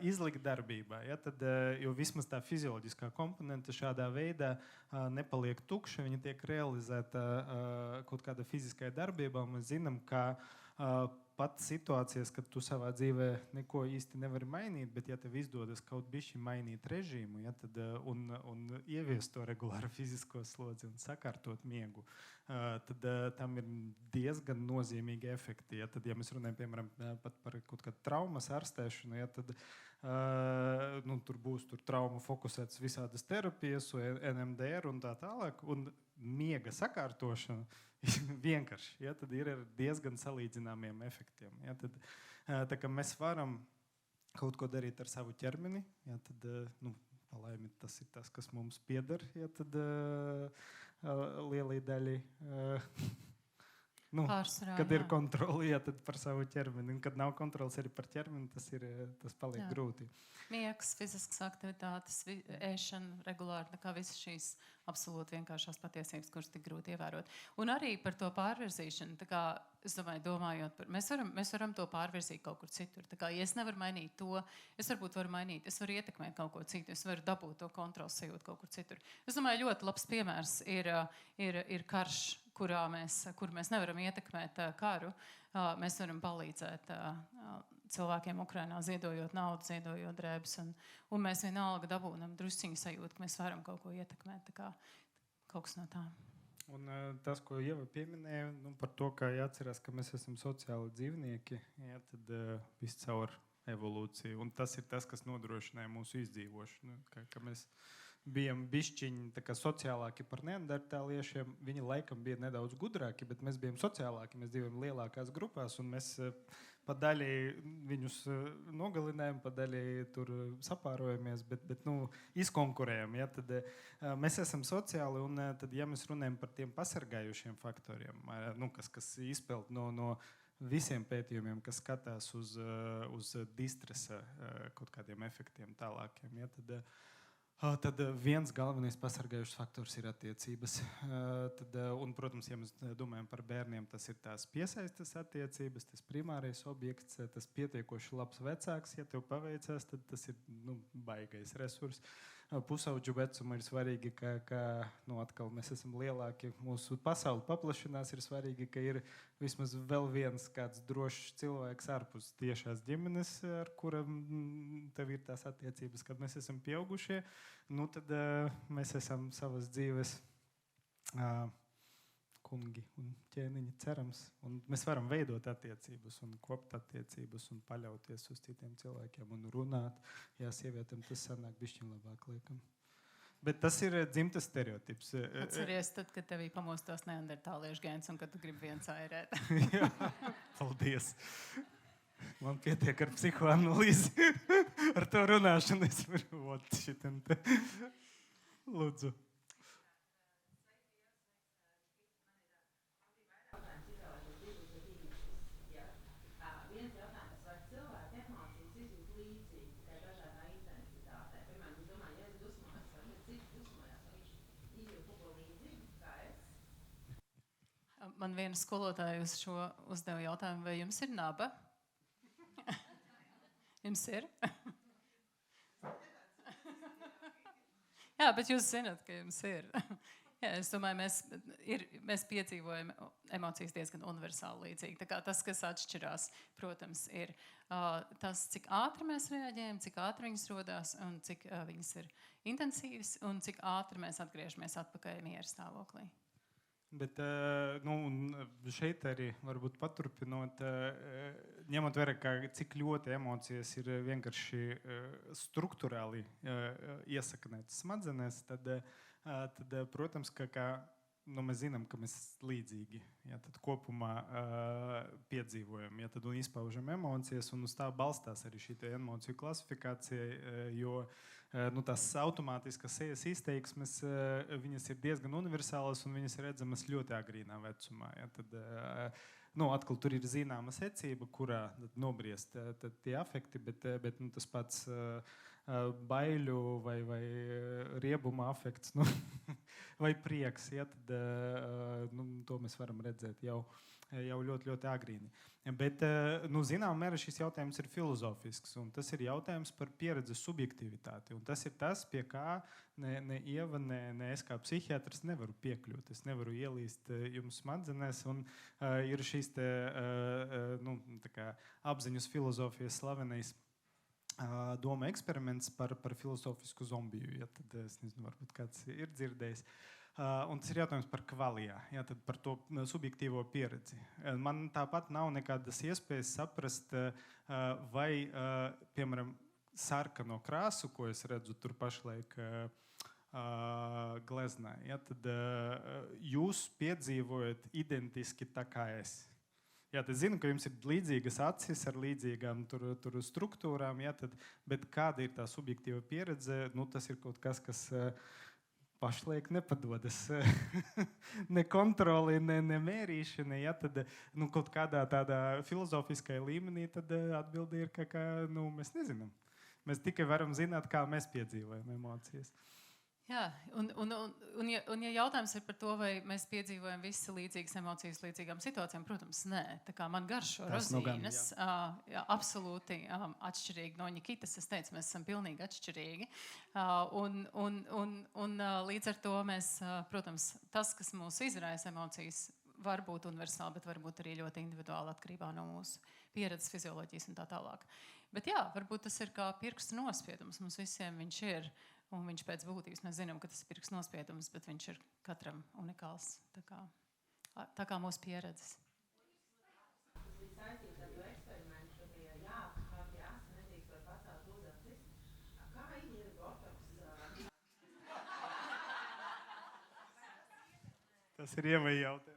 izlikt darbībā. Ja, tad, jo vismaz tā fizioloģiskā komponente šādā veidā nepaliek tukša, viņa tiek realizēta kaut kāda fiziskā darbībā. Mēs zinām, ka pat situācijas, kad tu savā dzīvē neko īsti nevari mainīt, bet ja tev izdodas kaut bišķi mainīt režīmu, ja, tad, un ieviest to regulāru fizisko slodzi un sakārtot miegu, tad tam ir diezgan nozīmīgi efekti. Ja, tad, ja mēs runājam, piemēram, pat par kaut kādu traumas ārstēšanu, ja, tad tur būs trauma fokusētas visādas terapijas, NMDR un tā tālāk, un miega sakārtošana vienkārši, ja, tad ir ar diezgan salīdzināmiem efektiem. Ja, tad, tā kā mēs varam kaut ko darīt ar savu ķermeni, ja, tad, palaimi, tas ir tas, kas mums pieder, ja, tad lielai daļai, Pārsvarā, kad ir jā. kontroli, ja, tad par savu ķermeni, un kad nav kontrols arī par ķermeni, tas paliek grūti. Miegs, fiziskas aktivitātes, ēšana regulāri, tā kā visas šīs absolūti vienkāršās patiesības, kuras tik grūti ievērot. Un arī par to pārvirzīšanu, tā kā, es domājot par, mēs varam to pārvirzīt kaut kur citur. Tā kā, ja es nevaru mainīt to, es varbūt varu mainīt, es varu ietekmēt kaut ko citu, es varu dabūt to kontrols sajūtu kaut kur citur. Es domāju, ļoti labs piemērs ir karš, kur mēs nevaram ietekmēt karu. Mēs varam palīdzēt cilvēkiem Ukrainā, ziedojot naudu, ziedojot drēbes, un mēs vienalga dabūnam drusciņu sajūtu, ka mēs varam kaut ko ietekmēt. Tā kā kaut kas no tā. Un tas, ko Ieva pieminēja, par to, ka jāatcerās, ka mēs esam sociāli dzīvnieki, ja, tad viscaur evolūciju. Un tas ir tas, kas nodrošināja mūsu izdzīvošanu. Ka mēs bijām bišķiņi sociālāki par neandertāliešiem. Viņi laikam bija nedaudz gudrāki, bet mēs bijām sociālāki. Mēs dzīvojam lielākās grupās, un mēs pa daļai viņus nogalinājām, pa daļai tur sapārojamies, bet izkonkurējam. Ja? Tad mēs esam sociāli, un tad, ja mēs runājam par tiem pasargājušiem faktoriem, kas izpeld no visiem pētījumiem, kas skatās uz distresa kaut kādiem efektiem tālākiem, ja? Tad viens galvenais pasargājušs faktors ir attiecības. Un, protams, ja mēs domājam par bērniem, tas ir tās piesaistes attiecības, tas primārais objekts, tas pietiekoši labs vecāks. Ja tev paveicās, tad tas ir baigais resurs. Pusauģu vecuma ir svarīgi, ka atkal mēs esam lielāki, mūsu pasauli paplašinās, ir svarīgi, ka ir vismaz vēl viens kāds drošs cilvēks ārpus tiešās ģimenes, ar kuram tev ir tās attiecības, kad mēs esam pieaugušie, tad mēs esam savas dzīves kungi un ķēniņi, cerams. Un mēs varam veidot attiecības un kopt attiecības un paļauties uz citiem cilvēkiem un runāt. Jā, sievietēm tas sanāk bišķiņ labāk, liekam. Bet tas ir dzimtas stereotips. Atceries tad, kad tevī pamostos neandertāliešu gēns un kad tu gribi viens airēt. Jā, paldies. Man pietiek ar psihoanalīzi. Ar to runāšanu es varu šitam te. Lūdzu. Man viena skolotāja uz šo uzdeva jautājumu, vai jums ir naba? Jums ir? Jā, bet jūs zināt, ka jums ir. Jā, es domāju, mēs piedzīvojam emocijas diezgan universāli līdzīgi. Tā kā tas, kas atšķirās, protams, ir tas, cik ātri mēs reaģējam, cik ātri viņas rodās un cik viņas ir intensīvas un cik ātri mēs atgriežamies atpakaļ miera stāvoklī. Bet šeit arī varbūt paturpinot, ņemot vērā, cik ļoti emocijas ir vienkārši struktūrāli iesaknētas smadzenēs, tad protams, ka mēs zinām, ka mēs līdzīgi, ja, tad kopumā piedzīvojam, ja, tad un izpaužam emocijas, un uz tā balstās arī šī emociju klasifikācija, jo tās automātiskas sejas izteiksmes, viņas ir diezgan universālas un viņas ir redzamas ļoti agrīnā vecumā. Ja, tad, atkal tur ir zināma secība, kurā nobriest tie afekti, bet tas pats baiļu vai riebuma afekts vai prieks, ja, tad, to mēs varam redzēt jau jau ļoti, ļoti agrīni. Bet, zināmā mērā šis jautājums ir filozofisks, un tas ir jautājums par pieredzes subjektivitāti. Un tas ir tas, pie kā ne Ieva, ne es kā psihiatrs nevaru piekļūt. Es nevaru ielīst jums smadzenēs, un ir šīs apziņas filozofijas slavenais doma eksperiments par filozofisku zombiju. Ja, tad, es nezinu, varbūt kāds ir dzirdējis. Un tas ir jautājums par kvalijā, ja, par to subjektīvo pieredzi. Man tāpat nav nekādas iespējas saprast, vai, piemēram, sarkano krāsu, ko es redzu tur pašlaik gleznā, ja, tad jūs piedzīvojat identiski tā kā es. Jā, tad zinu, ka jums ir līdzīgas acis ar līdzīgām tur struktūrām, ja, bet kāda ir tā subjektīva pieredze, tas ir kaut kas, kas pašlaik nepadodas ne kontroli, ne mērīšana. Ja, tad kaut kādā tādā filozofiskajā līmenī tad atbilde ir, ka mēs nezinām. Mēs tikai varam zināt, kā mēs piedzīvojam emocijas. Jā, un ja jautājums ir par to, vai mēs piedzīvojam visi līdzīgas emocijas līdzīgām situācijām, protams, nē. Tā kā man garšo rozīnes, absolūti atšķirīgi no Nikitas. Es teicu, mēs esam pilnīgi atšķirīgi. Un līdz ar to mēs, protams, tas, kas mūs izraisa emocijas, var būt universāli, bet varbūt arī ļoti individuāli atkarībā no mūsu pieredzes, fizioloģijas un tā tālāk. Bet jā, varbūt tas ir kā pirksta nospiedums. Mums visiem viņš ir. Un viņš pēc būtības, mēs zinām, ka tas ir pirksts nospiedums, bet viņš ir katram unikāls. Tā kā mūsu pieredzes. Tas ir saistīts ar to eksperimentu, ka tie kādi asa nedrīkst var pacelt ūdens. Kā ir botoks? Tas ir Ievai jautājums.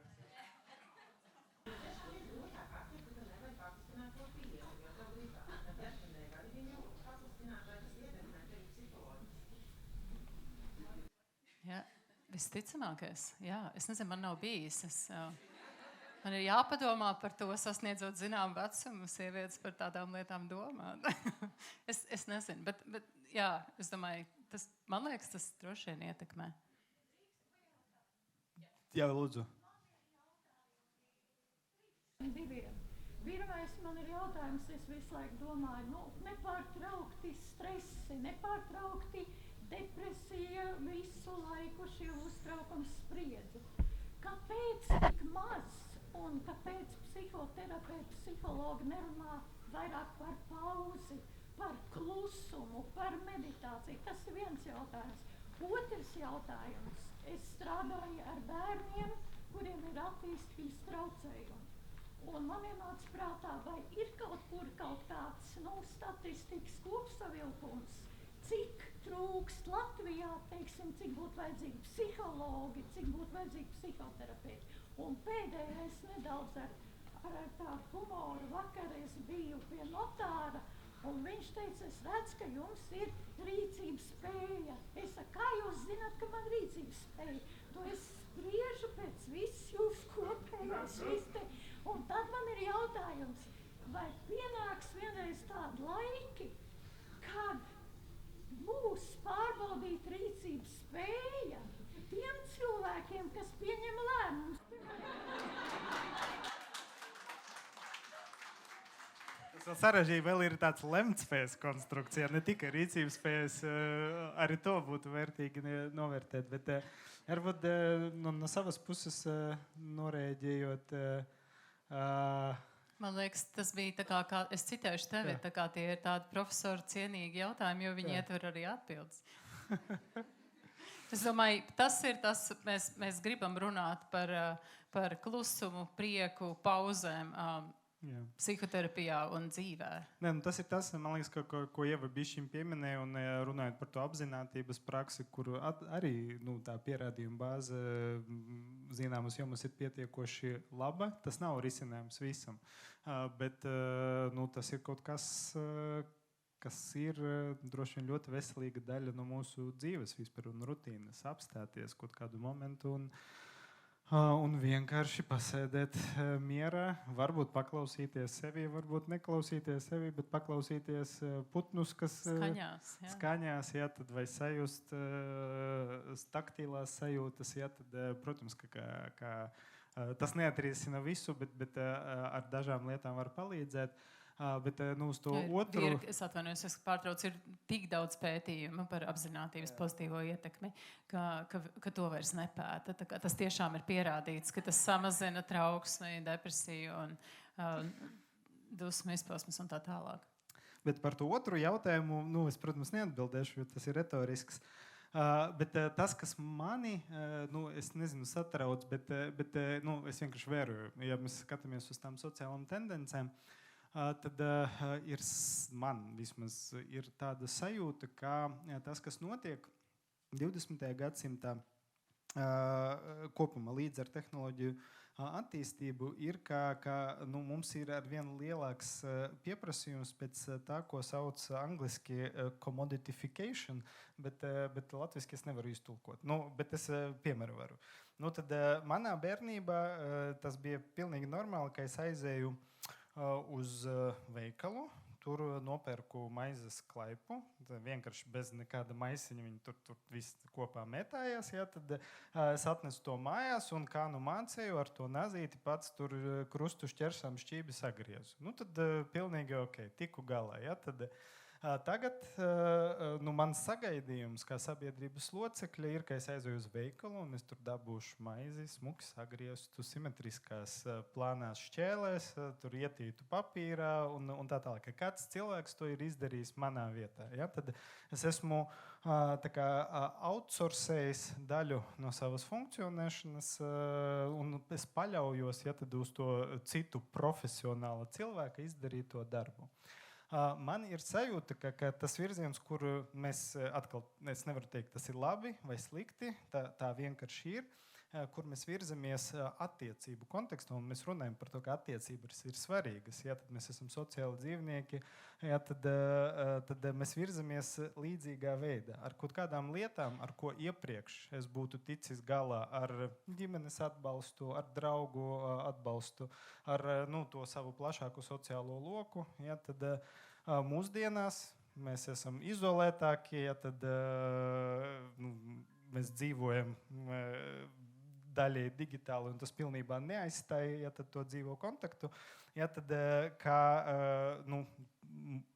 Jā, visticamākais. Jā, es nezinu, man nav bijis. Man ir jāpadomā par to, sasniedzot zinām vecumu, sievietes par tādām lietām domāt. es nezinu, bet jā, es domāju, man liekas, tas droši vien ietekmē. Jā, lūdzu. Pirmais man ir jautājums, es visu laiku domāju, nepārtraukti stresi, nepārtraukti depresija, visu laiku šie uztraukums spriedzi. Kāpēc tik maz un kāpēc psihoterapeiti, psihologi nerunā vairāk par pauzi, par klusumu, par meditāciju? Tas ir viens jautājums. Otrs jautājums. Es strādāju ar bērniem, kuriem ir attīstības traucējumi. Un man ienāca prātā, vai ir kaut kur kaut kāds statistikas kopsavilkums, cik trūkst Latvijā, teiksim, cik būtu vajadzīgi psihologi, cik būtu vajadzīgi psihoterapeiti. Un pēdējais nedaudz ar tādu humoru vakar es biju pie notāra, un viņš teica, es redzu, ka jums ir rīcības spēja. Es saku, kā jūs zināt, ka man rīcības spēja? To es spriežu pēc viss jūs kopējais viste. Un tad man ir jautājums, vai pienāks vienreiz tādi laiki, kad būs pārbaudīt rīcības spēja tiem cilvēkiem, kas pieņem lēmumus. Tas sarežģīja vēl ir tāds lemtspējas konstrukcija, ne tikai rīcības spējas, arī to būtu vērtīgi novērtēt. Bet varbūt no savas puses norēģējot. Man liekas, tas bija tā kā es citēšu tevi, tā kā tie ir tādi profesori cienīgi jautājumi, jo viņi ietver arī atbildes. Es domāju, tas ir tas, mēs gribam runāt par klusumu, prieku, pauzēm, psihoterapijā un dzīvē. Nē, tas ir tas, man liekas, ko Ieva bišķiņ pieminēja, un runājot par to apzinātības praksi, kur arī tā pierādījuma bāze zināmas jomas ir pietiekoši laba. Tas nav risinājums visam, bet tas ir kaut kas, kas ir droši vien ļoti veselīga daļa no mūsu dzīves vispār un rutīnas, apstāties kaut kādu momentu un vienkārši pasēdēt mierā, varbūt paklausīties sevi, varbūt neklausīties sevi, bet paklausīties putnus, kas skaņās, jā, tad vai sajust taktīlās sajūtas, jā, tad, protams, kā Tas neatrisina visu, bet ar dažām lietām var palīdzēt. Bet uz to otru... Es atvainojos, es pārtraucu, ir tik daudz pētījumu par apzinātības pozitīvo ietekmi, ka to vairs nepēta. Tas tiešām ir pierādīts, ka tas samazina trauksmi, depresiju un dusmu izpausmes un tā tālāk. Bet par to otru jautājumu, es, protams, neatbildēšu, jo tas ir retorisks. Bet tas, kas mani, es nezinu, satrauc, bet es vienkārši vēroju, ja mēs skatāmies uz tām sociālām tendencēm, tad man vismaz ir tāda sajūta, ka tas, kas notiek 20. gadsimtā kopumā līdz ar tehnoloģiju attīstību, ir, ka mums ir arvien lielāks pieprasījums pēc tā, ko sauc angliski commoditification, bet latviski es nevaru iztulkot. Bet es piemēru varu. Tad manā bērnībā tas bija pilnīgi normāli, ka es aizēju uz veikalu, tur nopērku maizes klaipu, vienkārši bez nekāda maisiņa, viņi tur viss kopā metājās, tad es atnesu to mājās un kā mācēju ar to nazīti pats tur krustu šķersām šķībi sagriezu. Tad pilnīgi ok, tiku galā, tad tagad mans sagaidījums kā sabiedrības locekļa ir, ka es aizēju uz veikalu un es tur dabūšu maizi, smuki sagrieztu simetriskās plānās šķēlēs, tur ietītu papīrā un tā tālāk. Kāds cilvēks to ir izdarījis manā vietā. Tad es esmu outsourcējis daļu no savas funkcionēšanas un es paļaujos tad uz to citu profesionāla cilvēka izdarīto darbu. Man ir sajūta, ka tas virziens, kur mēs atkal, es nevaru teikt, tas ir labi vai slikti, tā vienkārši ir, kur mēs virzamies attiecību kontekstā, un mēs runājam par to, ka attiecības ir svarīgas. Tad mēs esam sociāli dzīvnieki, tad mēs virzamies līdzīgā veidā. Ar kaut kādām lietām, ar ko iepriekš es būtu ticis galā ar ģimenes atbalstu, ar draugu atbalstu, ar to savu plašāku sociālo loku, tad mūsdienās mēs esam izolētākie, tad mēs dzīvojam daļai digitāli, un tas pilnībā neaizstāja to dzīvo kontaktu. Tad kā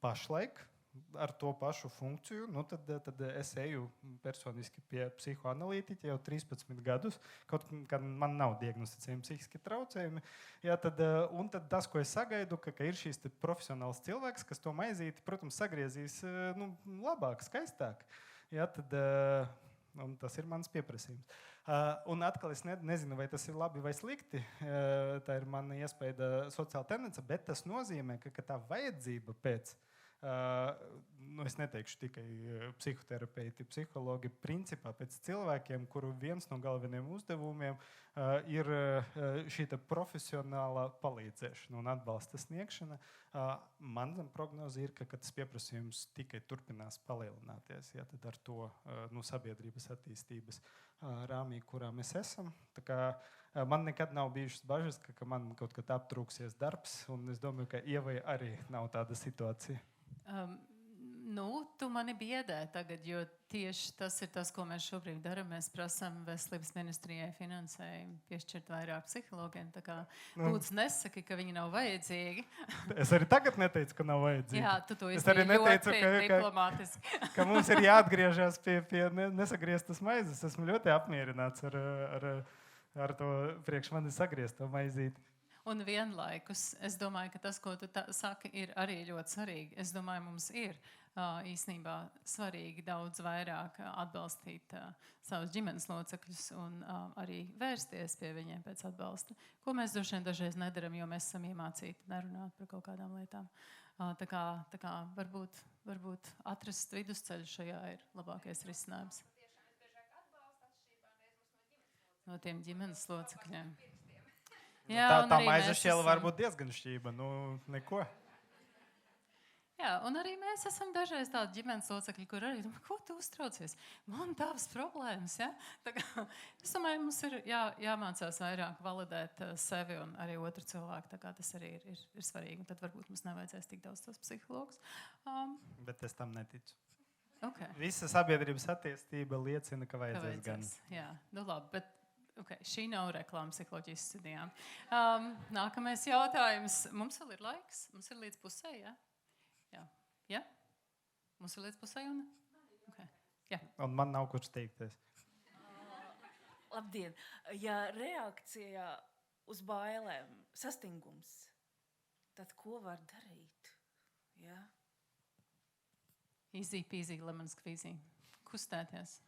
pašlaik ar to pašu funkciju, tad es eju personiski pie psihoanalītiķa jau 13 gadus, kaut kad man nav diagnosticējumi psihiski traucējumi. Un tad tas, ko es sagaidu, ka ir šīs profesionāls cilvēks, kas to maizīti, protams, sagriezīs labāk, skaistāk. Un tas ir mans pieprasījums. Un atkal es nezinu, vai tas ir labi vai slikti. Tā ir mana iespēja sociāla tendence, bet tas nozīmē, ka tā vajadzība pēc, es neteikšu tikai psihoterapeiti, psihologi, principā pēc cilvēkiem, kuru viens no galvenajiem uzdevumiem ir šī profesionālā palīdzēšana un atbalsta sniegšana. Mana prognoze ir, ka tas pieprasījums tikai turpinās palielināties, tad ar to sabiedrības attīstības rāmī, kurā mēs esam. Tā kā man nekad nav bijušas bažas, ka man kaut kad aptrūksies darbs, un es domāju, ka Ievai arī nav tāda situācija. Tu mani biedē tagad, jo tieši tas ir tas, ko mēs šobrīd darām. Mēs prasām veselības ministrijai finansējumu piešķirt vairāk psihologiem. Tā kā lūdzu nesaki, ka viņi nav vajadzīgi. Es arī tagad neteicu, ka nav vajadzīgi. Jā, tu to es arī neteicu, diplomātiski. Ka mums ir jāatgriežas pie nesagrieztas maizes. Esmu ļoti apmierināts ar to priekš mani sagriezto maizīti. Un vienlaikus es domāju, ka tas, ko tu saki, ir arī ļoti svarīgi. Es domāju, mums ir īstenībā svarīgi daudz vairāk atbalstīt savus ģimenes locekļus un arī vērsties pie viņiem pēc atbalsta. Ko mēs droši vien dažreiz nedaram, jo mēs esam iemācīti nerunāt par kaut kādām lietām. Tā kā varbūt atrast vidusceļu šajā ir labākais risinājums. No tiem ģimenes locekļiem. Jā, tā maize šķiela var būt diezgan šķība, neko. Jā, un arī mēs esam dažreiz tādi ģimenes locekļi, kur arī domā, ko tu uztraucies? Man tādas problēmas, ja? Tā kā, es domāju, mums ir jāmācās vairāk validēt sevi un arī otru cilvēku, tā kā tas arī ir svarīgi, un tad varbūt mums nevajadzēs tik daudz tos psihologus. Bet es tam neticu. Okay. Visa sabiedrības attīstība liecina, ka vajadzēs gan. Jā, labi, bet Okay, šī nav reklāma psiholoģijas studijām. Nākamais jautājums. Mums vēl ir laiks? Mums ir līdz pusē, jā? Jā? Mums ir līdz pusē, un? Okay. Jā. Un man nav kurš teikties. Labdien! Ja reakcija uz bailēm sastingums, tad ko var darīt? Ja? Easy peasy, lemon squeezy. Kustēties.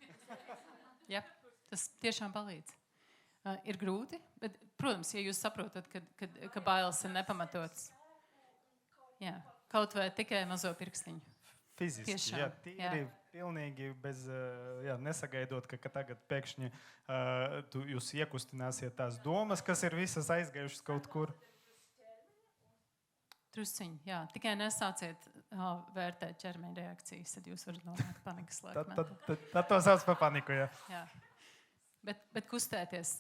Jā, tas tiešām palīdz. Ir grūti, bet, protams, ja jūs saprotat, ka bailes ir nepamatotas. Jā, kaut vai tikai mazo pirkstiņu. Fiziski, Tiešām, jā, tīri, pilnīgi bez, jā, nesagaidot, ka tagad pēkšņi jūs iekustināsiet tās domas, kas ir visas aizgājušas kaut kur. Trusciņi, jā. Tikai nesāciet vērtēt ķermeņa reakcijas, tad jūs varat nonākt panikas laikmetā. Tad to sauc par paniku, jā. Jā. Bet kustēties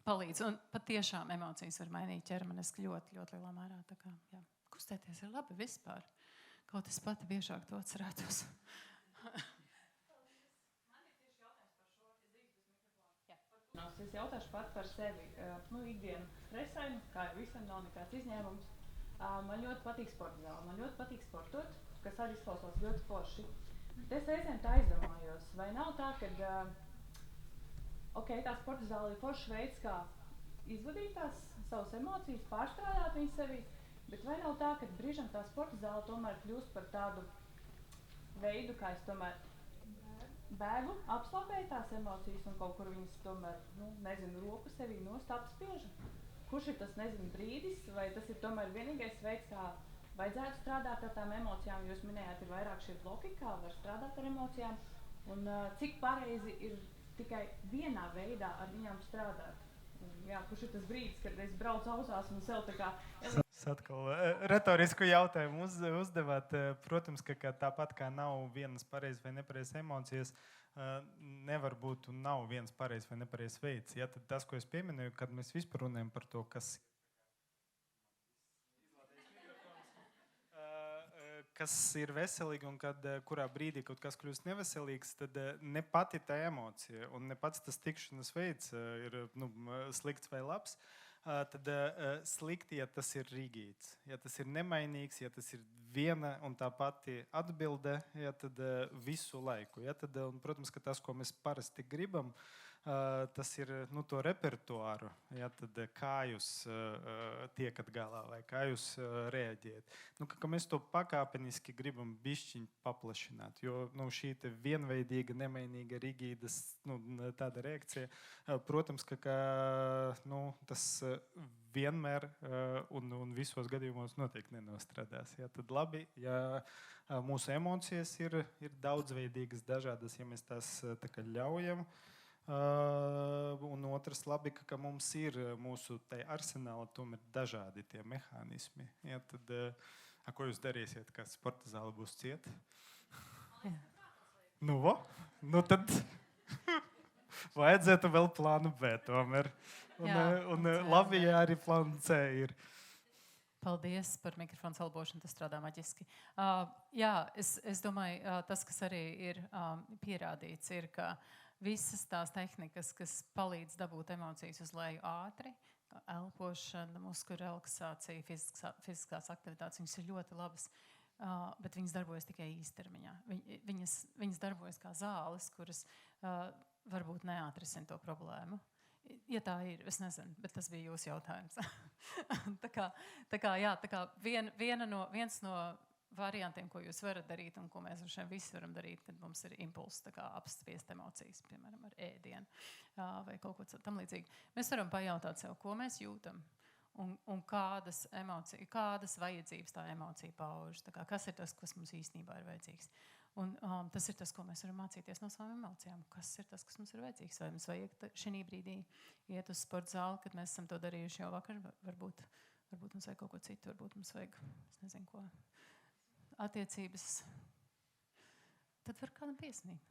palīdz, un patiešām emocijas var mainīt ķermeniski ļoti, ļoti lielā mērā. Tā kā, jā. Kustēties ir labi vispār. Kaut es pati biežāk to atcerētos. Es jautāšu pat par sevi. Ikdienu stresainu, kā jau visam nav nekāds izņēmums. Man ļoti patīk sporta zāle, man ļoti patīk sportot, kas arī izklausās ļoti forši. Es reizēm tā aizdomājos, vai nav tā, ka tā sporta zāle ir foršs veids, kā izvadīt tās savas emocijas, pārstrādāt viņu sevi, bet vai nav tā, ka brīžam tā sporta zāle tomēr kļūst par tādu veidu, kā es tomēr bēgu, apslāpēju tās emocijas un kaut kur viņas tomēr, roku sevī nost apspiežu? Kurš ir tas, brīdis, vai tas ir tomēr vienīgais veids, kā vajadzētu strādāt ar tām emocijām? Jūs minējāt, ir vairāk šie bloki, kā var strādāt ar emocijām, un cik pareizi ir tikai vienā veidā ar viņām strādāt? Jā, kurš ir tas brīdis, kad es braucu ausās un sev tā kā... Atkal retorisku jautājumu uzdevāt. Protams, ka tāpat kā nav vienas pareizas vai nepareizas emocijas, nevar būt un nav viens pareizs vai nepareizs veids. Ja, tad tas, ko es pieminēju, kad mēs vispār runājam par to, kas ir veselīgi un kurā brīdī kaut kas kļūst neveselīgs, tad ne pati tā emocija un ne pats tas tikšanas veids ir slikts vai labs. Tad slikti, ja tas ir rigīts, ja tas ir nemainīgs, ja tas ir viena un tā pati atbilde, ja tad visu laiku. Ja tad, un, protams, ka tas, ko mēs parasti gribam, tas ir to repertuāru, ja tad kā jūs tiekat galā vai kā jūs reaģējat. Ka mēs to pakāpeniski gribam bišķiņ paplašināt, jo šī te vienveidīga, nemainīga, rigīdas tāda reakcija, protams, ka tas vienmēr un visos gadījumos noteikti nenostrādās. Ja, tad labi, ja mūsu emocijas ir daudzveidīgas, dažādas, ja mēs tās tā kā ļaujam. Un otrs labi, ka mums ir mūsu arsenāli tomēr dažādi tie mehānismi. Ja, tad, ko jūs darīsiet, kad sporta zāle būs cieta? Tad vajadzētu vēl plānu B tomēr. Un labi, ja arī plānu C ir. Paldies par mikrofonu salbošanu, tas strādā maģiski. Es domāju, tas, kas arī ir pierādīts, ir, ka visas tās tehnikas, kas palīdz dabūt emocijas uz leju ātri, elpošana, muskuļu relaksācija, fiziskās aktivitātes, viņas ir ļoti labas, bet viņas darbojas tikai īstermiņā. Viņas darbojas kā zāles, kuras varbūt neatrisina to problēmu. Ja tā ir, es nezinu, bet tas bija jūsu jautājums. Viens no variantiem, ko jūs varat darīt un ko mēs visi varam darīt, kad mums ir impulss apspiest emocijas, piemēram, ar ēdienu vai kaut ko tam līdzīgi. Mēs varam pajautāt sev, ko mēs jūtam un kādas vajadzības tā emocija pauž. Kas ir tas, kas mums īstenībā ir vajadzīgs. Un tas ir tas, ko mēs varam mācīties no savām emocijām. Kas ir tas, kas mums ir vajadzīgs? Vai mums vajag šī brīdī iet uz sporta zāli, kad mēs esam to darījuši jau vakar? Varbūt mums vajag kaut ko citu, varbūt mums vajag, es nezinu ko, attiecības. Tad var kādam piesnīt.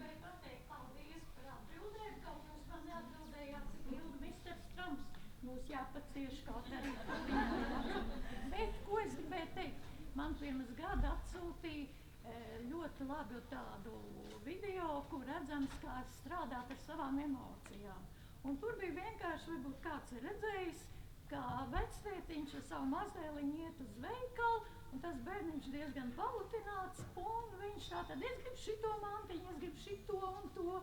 Vai pateikt paldies par atbildēm, kaut jūs man neatbildējāt, cik ilgi Misters Trumps mūs jāpacieš kaut arī. Bet, ko es gribēju teikt, man pirms gada atsūtīja ļoti labi tādu video, kur redzams, kā strādāt ar savām emocijām. Un tur bija vienkārši, varbūt kāds ir redzējis, kā vectētiņš ar savu mazdēliņu iet uz veikalu, un tas bērniņš diezgan palutināts, un viņš tātad, es gribu šito mantiņu, es gribu šito un to.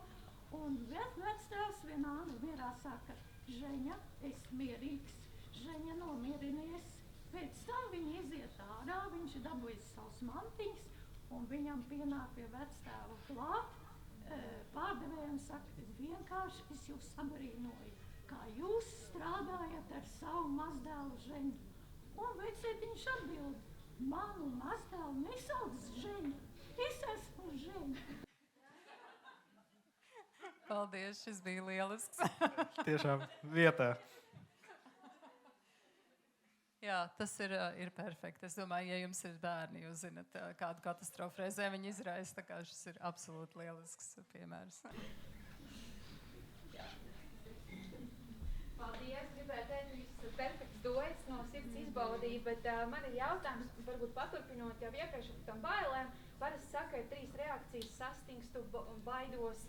Un vectēvs vienā mierā saka, Žeņa, es mierīgs, Žeņa nomierinies. Pēc tam viņi iziet ārā, viņš ir dabūjis savus mantiņas, un viņam pienāk pie vectēva klāt. Pārdevējiem saka, vienkārši es jūs sabrīnoju, kā jūs strādājat ar savu mazdēlu Žeņu. Un vectētiņš atbild, manu mazdēlu nesauc Žeņu, es esmu Žeņa. Paldies, šis bija lielisks. Tiešām vietā. Jā, tas ir perfekti. Es domāju, ja jums ir bērni, jūs zinat, kādu katastrofu reizē viņi izraisa, tā kā šis ir absolūti lielisks piemērs. Paldies, gribēju teikt, viss perfekts dojas, no sirds izbaudīja, bet man ir jautājums, varbūt paturpinot jau iepriekš par tam bailēm, parasti saka, ir 3 reakcijas, sastingstu, baidos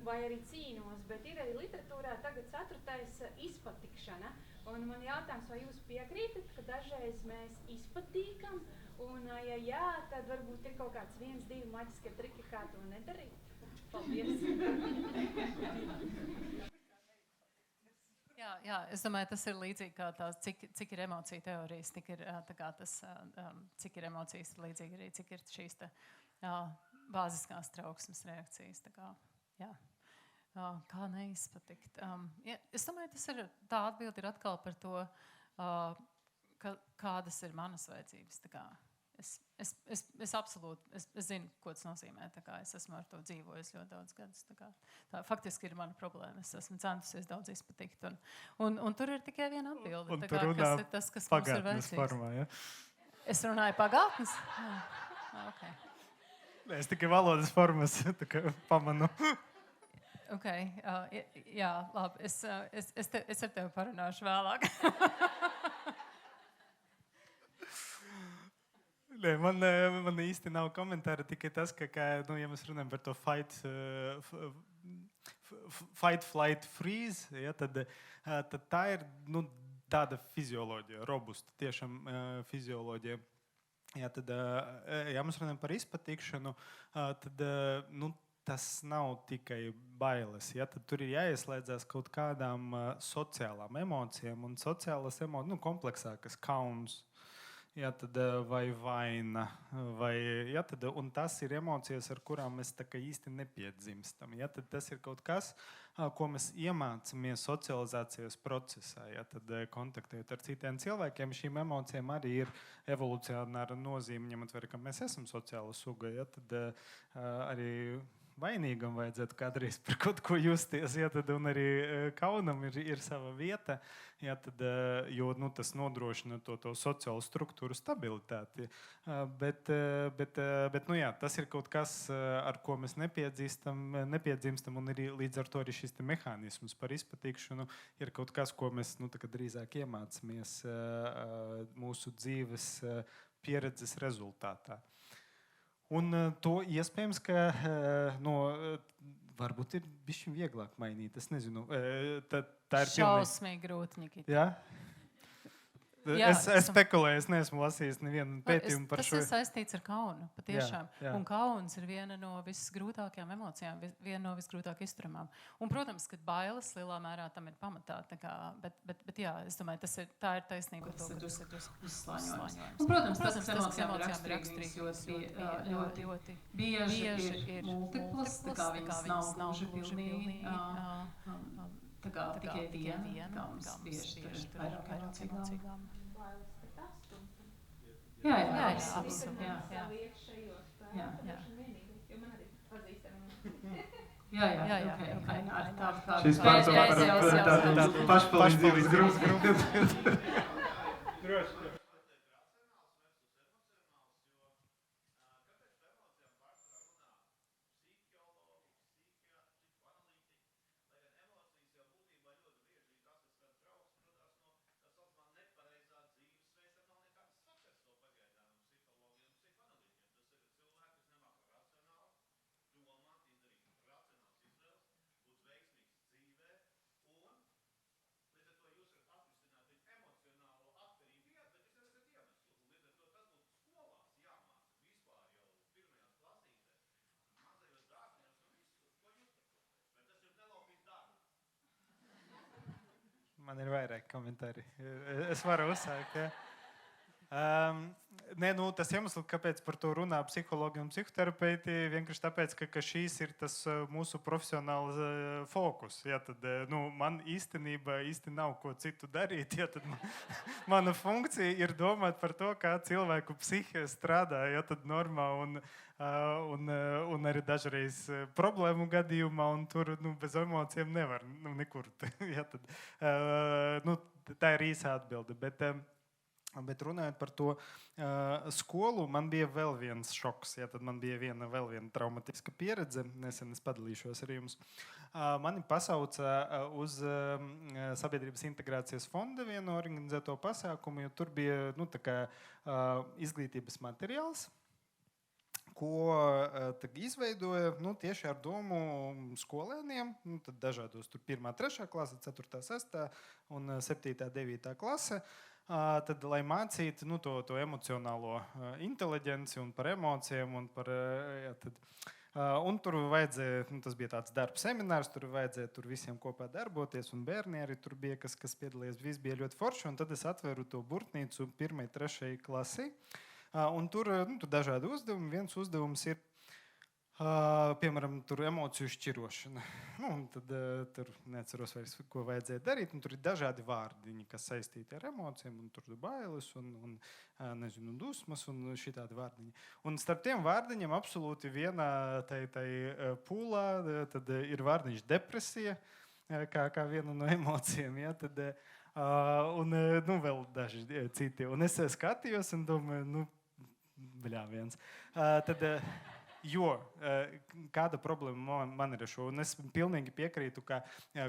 vai arī cīnos, bet ir arī literatūrā tagad 4. izpatikšana. Un man jautājums, vai jūs piekrītat, ka dažreiz mēs izpatīkam, un ja jā, tad varbūt ir kaut kāds 1, 2 maģiskie triki, kā to nedarīt? Paldies! Jā, es domāju, tas ir līdzīgi kā tās, cik ir emociju teorijas, tik ir tā kā tas, cik ir emocijas, līdzīgi arī, cik ir šīs te bāziskās trauksmes reakcijas, tā kā, jā. Kā neizpatikt. Es domāju, tā atbilde ir atkal par to, kādas ir manas vajadzības. Tā kā es absolūti, es zinu, ko tas nozīmē. Tā kā es esmu ar to dzīvojis ļoti daudz gadus. Tā faktiski ir mana problēma. Es esmu centusies daudz izpatikt. Un tur ir tikai viena atbilde. Un tā kā, kas ir tas, kas mums ir pagātnes vajadzīgs. formā, ja? Es runāju pagātnes? Okay. Es tikai valodas formas tā kā pamanu. Okay, jā, labi. Es ar tevi parunāšu vēlāk. Nē, man īsti nav komentāra, tikai tas, ka ja mēs runājam par to fight, flight, freeze, ja, tad tā ir tāda fizioloģija, robusta, tiešām fizioloģija. Ja, tad, ja mēs runājam par izpatikšanu, tad tas nav tikai bailes. Ja? Tad tur ir jāieslēdzās kaut kādām sociālām emocijām. Un sociālas emocijas, kompleksākas, kauns, ja? Tad, vai vaina. Ja? Tad, un tas ir emocijas, ar kurām mēs tā kā īsti nepiedzimstam. Ja? Tad tas ir kaut kas, ko mēs iemācāmies socializācijas procesā. Ja? Tad, kontaktējot ar citiem cilvēkiem, šīm emocijām arī ir evolucionāra nozīme, ņemot vērā, ka mēs esam sociāla suga. Ja? Tad arī vainīgam vajadzētu kādreiz par kaut ko justies, ja, tad, un arī kaunam ir sava vieta, ja, tad, jo tas nodrošina to sociālo struktūru stabilitāti. Bet jā, tas ir kaut kas, ar ko mēs nepiedzimstam, un arī līdz ar to arī šis mehānisms par izpatīkšanu ir kaut kas, ko mēs drīzāk iemācāmies mūsu dzīves pieredzes rezultātā. Un to iespējams, ka varbūt ir bišķi vieglāk mainīt. Es nezinu. Tā ir šausmīgi grūti, Nikita. Jā? Es spekulēju, es neesmu lasījis nevienu pētījumu par šo. Tas ir saistīts ar kaunu, patiešām. Jā. Un kauns ir viena no visgrūtākajām emocijām, viena no visgrūtāk izturamām. Un, protams, ka bailes lielā mērā tam ir pamatā. Bet jā, es domāju, tā ir taisnība. Tas ir uzslāņojums. Un, protams, tas emocijām ir raksturīgs, ļoti bieži ir multiplas, tā kā viņas nav gluži pilnīgi. Tā kā tikai viena, kā mums bieži ir vairāk emocīgām. Jā, absolūti. Jā, okay. Šis pārstāv par pašpalīdzības grupu. Droši. Man ir vairāk komentāri. Es varu uzsākt, ja. Nē, nu, tas iemesls, kāpēc par to runā psihologi un psihoterapeiti, vienkārši tāpēc, ka šīs ir tas mūsu profesionāls fokus. Ja, tad, nu, man īstenībā nav ko citu darīt. Ja, tad mana funkcija ir domāt par to, kā cilvēku psihe strādā, ja, tad normā un arī dažreiz problēmu gadījumā, un tur bez emocijām nevar nekur. Ja, tad, nu, tā ir īsa atbilde. Bet runājot par to skolu, man bija vēl viens šoks. Ja, tad man bija vēl viena traumatiska pieredze. Nesen es padalīšos ar jums. Mani pasauca uz Sabiedrības integrācijas fonda vienu organizēto pasākumu, jo tur bija izglītības materiāls, ko izveidoja tieši ar domu skolēniem, dažādos 1., 3. klase, 4., 6. un 7., 9. klase. Tad, lai mācītu to emocionālo inteliģenci un par emocijām. Un tur vajadzēja, tas bija tāds darba seminārs, tur vajadzēja tur visiem kopā darboties, un bērni arī tur bija, kas piedalījās. Viss bija ļoti forši, un tad es atveru to burtnīcu 1., 3. klasī. Un tur dažādi uzdevumi. Viens uzdevums ir, piemēram, tur emociju šķirošana. Tad tur neatceros vairs, ko vajadzēja darīt. Tur ir dažādi vārdiņi, kas saistīti ar emocijām. Tur ir bailes un dusmas un šitādi vārdiņi. Un starp tiem vārdiņiem absolūti vienā pūlā tad ir vārdiņš depresija, kā viena no emocijām. Ja? Tad, un vēl daži citi. Un es skatījos un domāju, viens. Jo kāda problēma man ir ar šo? Un es pilnīgi piekrītu, ka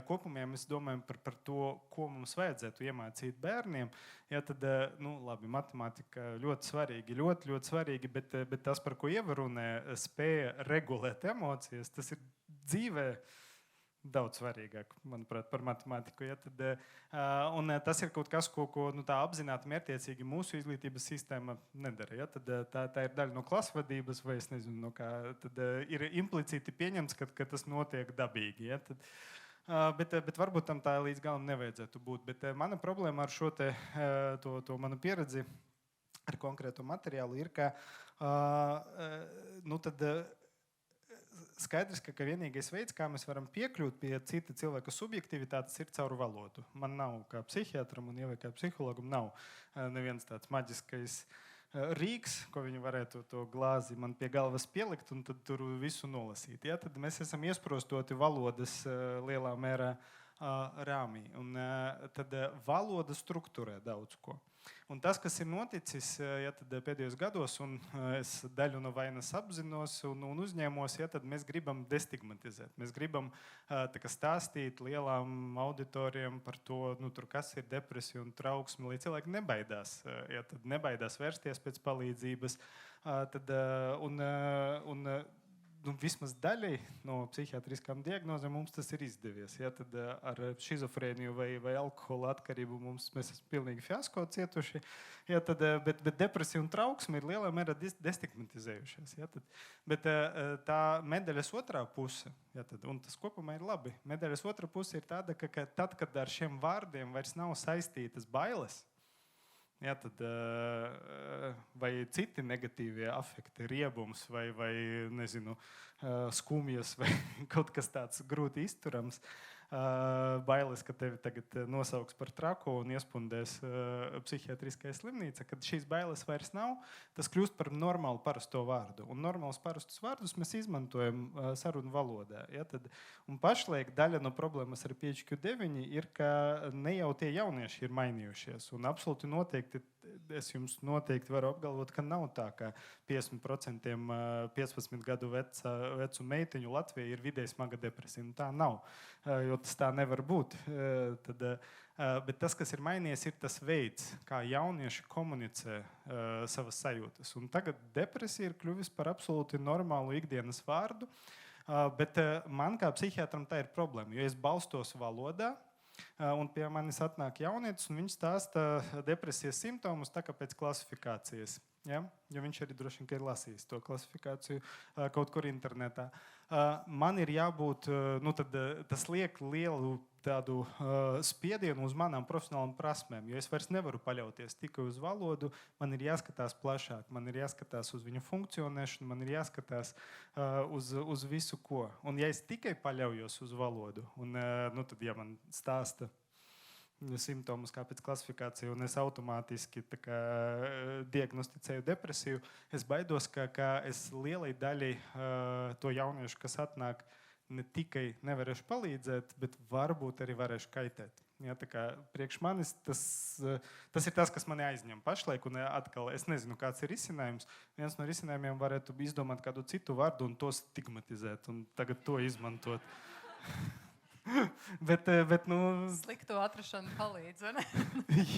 kopumā mēs domājam par to, ko mums vajadzētu iemācīt bērniem. Ja, tad, labi, matemātika ļoti svarīgi, ļoti, ļoti svarīgi, bet tas, par ko ievarunē, spēja regulēt emocijas, tas ir dzīvē daudz svarīgāk, manuprāt, par matemātiku. Ja, tad, un tas ir kaut kas, ko tā apzināti, mērķiecīgi mūsu izglītības sistēma nedara. Ja, tad, tā ir daļa no klasvadības, vai es nezinu, no kā. Tad ir implicīti pieņemts, ka tas notiek dabīgi. Ja, tad, bet varbūt tam tā līdz galam nevajadzētu būt. Bet mana problēma ar šo to manu pieredzi ar konkrēto materiālu ir, ka skaidrs, ka vienīgais veids, kā mēs varam piekļūt pie cita cilvēka subjektivitātes, ir caur valodu. Man nav, kā psihiatram un jau kā psihologam, nav neviens tāds maģiskais rīks, ko viņi varētu to glāzi man pie galvas pielikt un tad tur visu nolasīt. Ja? Tad mēs esam iesprostoti valodas lielā mērā rāmī. Un tad valoda strukturē daudz ko. Un tas, kas ir noticis pēdējos gados, un es daļu no vainas apzinos un uzņēmos, tad mēs gribam destigmatizēt. Mēs gribam stāstīt lielām auditorijām par to, kas ir depresija un trauksme, lai cilvēki nebaidās. Tad nebaidās vērsties pēc palīdzības. Vismaz daļai no psihiatriskām diagnozēm mums tas ir izdevies. Ja, tad ar šizofrēniju vai alkohola atkarību mēs esam pilnīgi fiasko cietuši. Ja, tad, bet depresija un trauksme ir lielā mērā destigmatizējušies. Ja, tad, bet tā medaļas otrā puse, ja, tad, un tas kopumā ir labi, medaļas otrā puse ir tāda, ka tad, kad ar šiem vārdiem vairs nav saistītas bailes, ja, tad, vai citi negatīvie afekti, riebums vai nezinu, skumjas vai kaut kas tāds grūti izturams, bailes, ka tevi tagad nosauks par traku un iespundēs psihiatriskajā slimnīca, kad šīs bailes vairs nav, tas kļūst par normālu parasto vārdu. Un normālus parastus vārdus mēs izmantojam sarunu valodā. Ja, tad, un pašlaik daļa no problēmas ar 5Q9 ir, ka ne jau tie jaunieši ir mainījušies. Un absolūti noteikti, es jums noteikti varu apgalvot, ka nav tā, ka 50% 15 gadu vecu meitiņu Latvijā ir vidēji smaga depresija. Nu, tā nav, jo tas tā nevar būt. Bet tas, kas ir mainījies, ir tas veids, kā jaunieši komunicē savas sajūtas. Un tagad depresija ir kļuvis par absolūti normālu ikdienas vārdu, bet man kā psihiatram tā ir problēma, jo es balstos valodā, un pie manis atnāk jaunietis, un viņš stāsta depresijas simptomus tā kā pēc klasifikācijas. Ja? Jo viņš arī droši vien ir lasījis to klasifikāciju kaut kur internetā. Man ir jābūt, tas liek lielu tādu spiedienu uz manām profesionālām prasmēm, jo es vairs nevaru paļauties tikai uz valodu, man ir jāskatās plašāk, man ir jāskatās uz viņu funkcionēšanu, man ir jāskatās uz visu ko. Un ja es tikai paļaujos uz valodu, un tad, ja man stāsta simptomus kā pēc klasifikācijas, un es automātiski diagnosticēju depresiju, es baidos, ka es lielai daļai to jauniešu, kas atnāk, ne tikai nevarēšu palīdzēt, bet varbūt arī varēšu kaitēt. Ja, priekš manis tas ir tas, kas mani aizņem pašlaik, un atkal es nezinu, kāds ir risinājums. Viens no risinājumiem varētu izdomāt kādu citu vārdu un to stigmatizēt, un tagad to izmantot. bet Slikto atrašana palīdz, vai ne?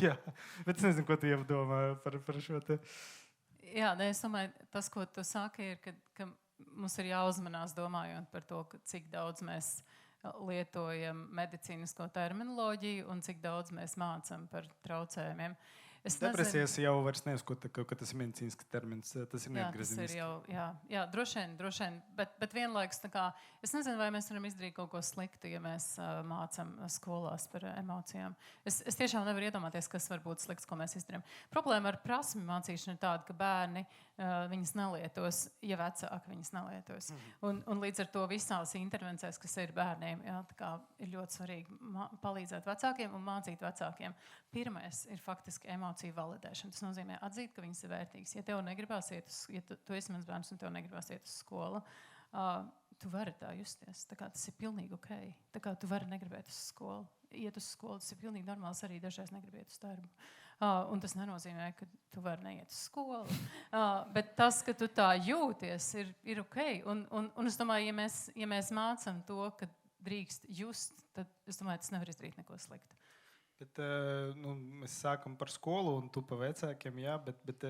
Jā, bet es nezinu, ko tu jau domā par šo te. Jā, es domāju, tas, ko tu saki, ir, ka mums ir jāuzmanās domājot par to, cik daudz mēs lietojam medicīnisko terminoloģiju un cik daudz mēs mācam par traucējumiem. Depresijas jau vairs neuzskata, ka tas ir medicīnisks termins, tas ir neatgriezeniski. Jā, droši vien, bet vienlaikus es nezinu, vai mēs varam izdarīt kaut ko sliktu, ja mēs mācam skolās par emocijām. Es tiešām nevaru iedomāties, kas var būt slikts, ko mēs izdarām. Problēma ar prasmi mācīšanu ir tāda, ka bērni viņas nelietos, ja vecāki viņas nelietos. Un līdz ar to visās intervencēs, kas ir bērniem, ir ļoti svarīgi palīdzēt vecākiem un mācīt vecākiem. Pirmais ir faktiski emociju validēšana. Tas nozīmē atzīt, ka viņas ir vērtīgas. Ja tev negribās ja tu esi mans bērns un tev negribās iet uz skolu, tu vari tā justies. Tas ir pilnīgi ok. Tu vari negribēt uz skolu. Iet uz skolu, tas ir pilnīgi normāls, arī dažreiz negribiet uz darbu. Un tas nenozīmē, ka tu vari neiet uz skolu. Bet tas, ka tu tā jūties, ir ok. Un es domāju, ja mēs mācam to, ka drīkst just, tad es domāju, tas nevar izdarīt neko sliktu. Bet, mēs sākam par skolu un tu pa vecākiem, jā, bet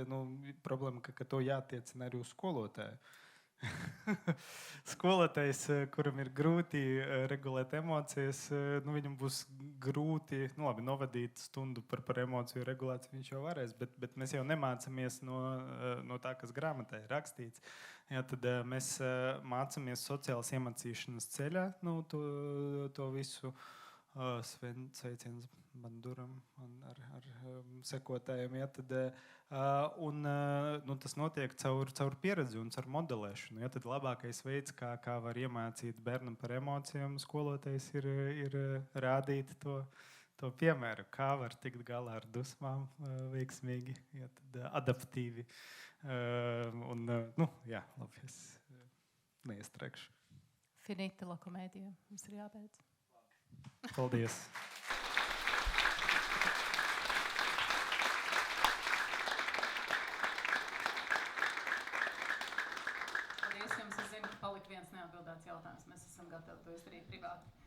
problēma, ka to jātiecina arī uz skolotāju. Skolotājs, kuram ir grūti regulēt emocijas, viņam būs grūti novadīt stundu par emociju regulāciju, viņš jau varēs, bet mēs jau nemācamies no tā, kas grāmatā ir rakstīts. Jā, tad mēs mācamies sociālas iemācīšanas ceļā, to visu. Sveiciens Banduram ar sekotājiem. Ja, tas notiek caur pieredzi un caur modelēšanu. Ja, tad labākais veids, kā var iemācīt bērnam par emocijām, skolotājs ir rādīt to piemēru, kā var tikt galā ar dusmām veiksmīgi, ja, tad adaptīvi. Labi, es neiestrēgšu. Finita la komēdija. Mums ir jābeidz. Paldies! Paldies jums! Es zinu, ka palika viens neatbildēts jautājums. Mēs esam gatavi to izdarīt privāti.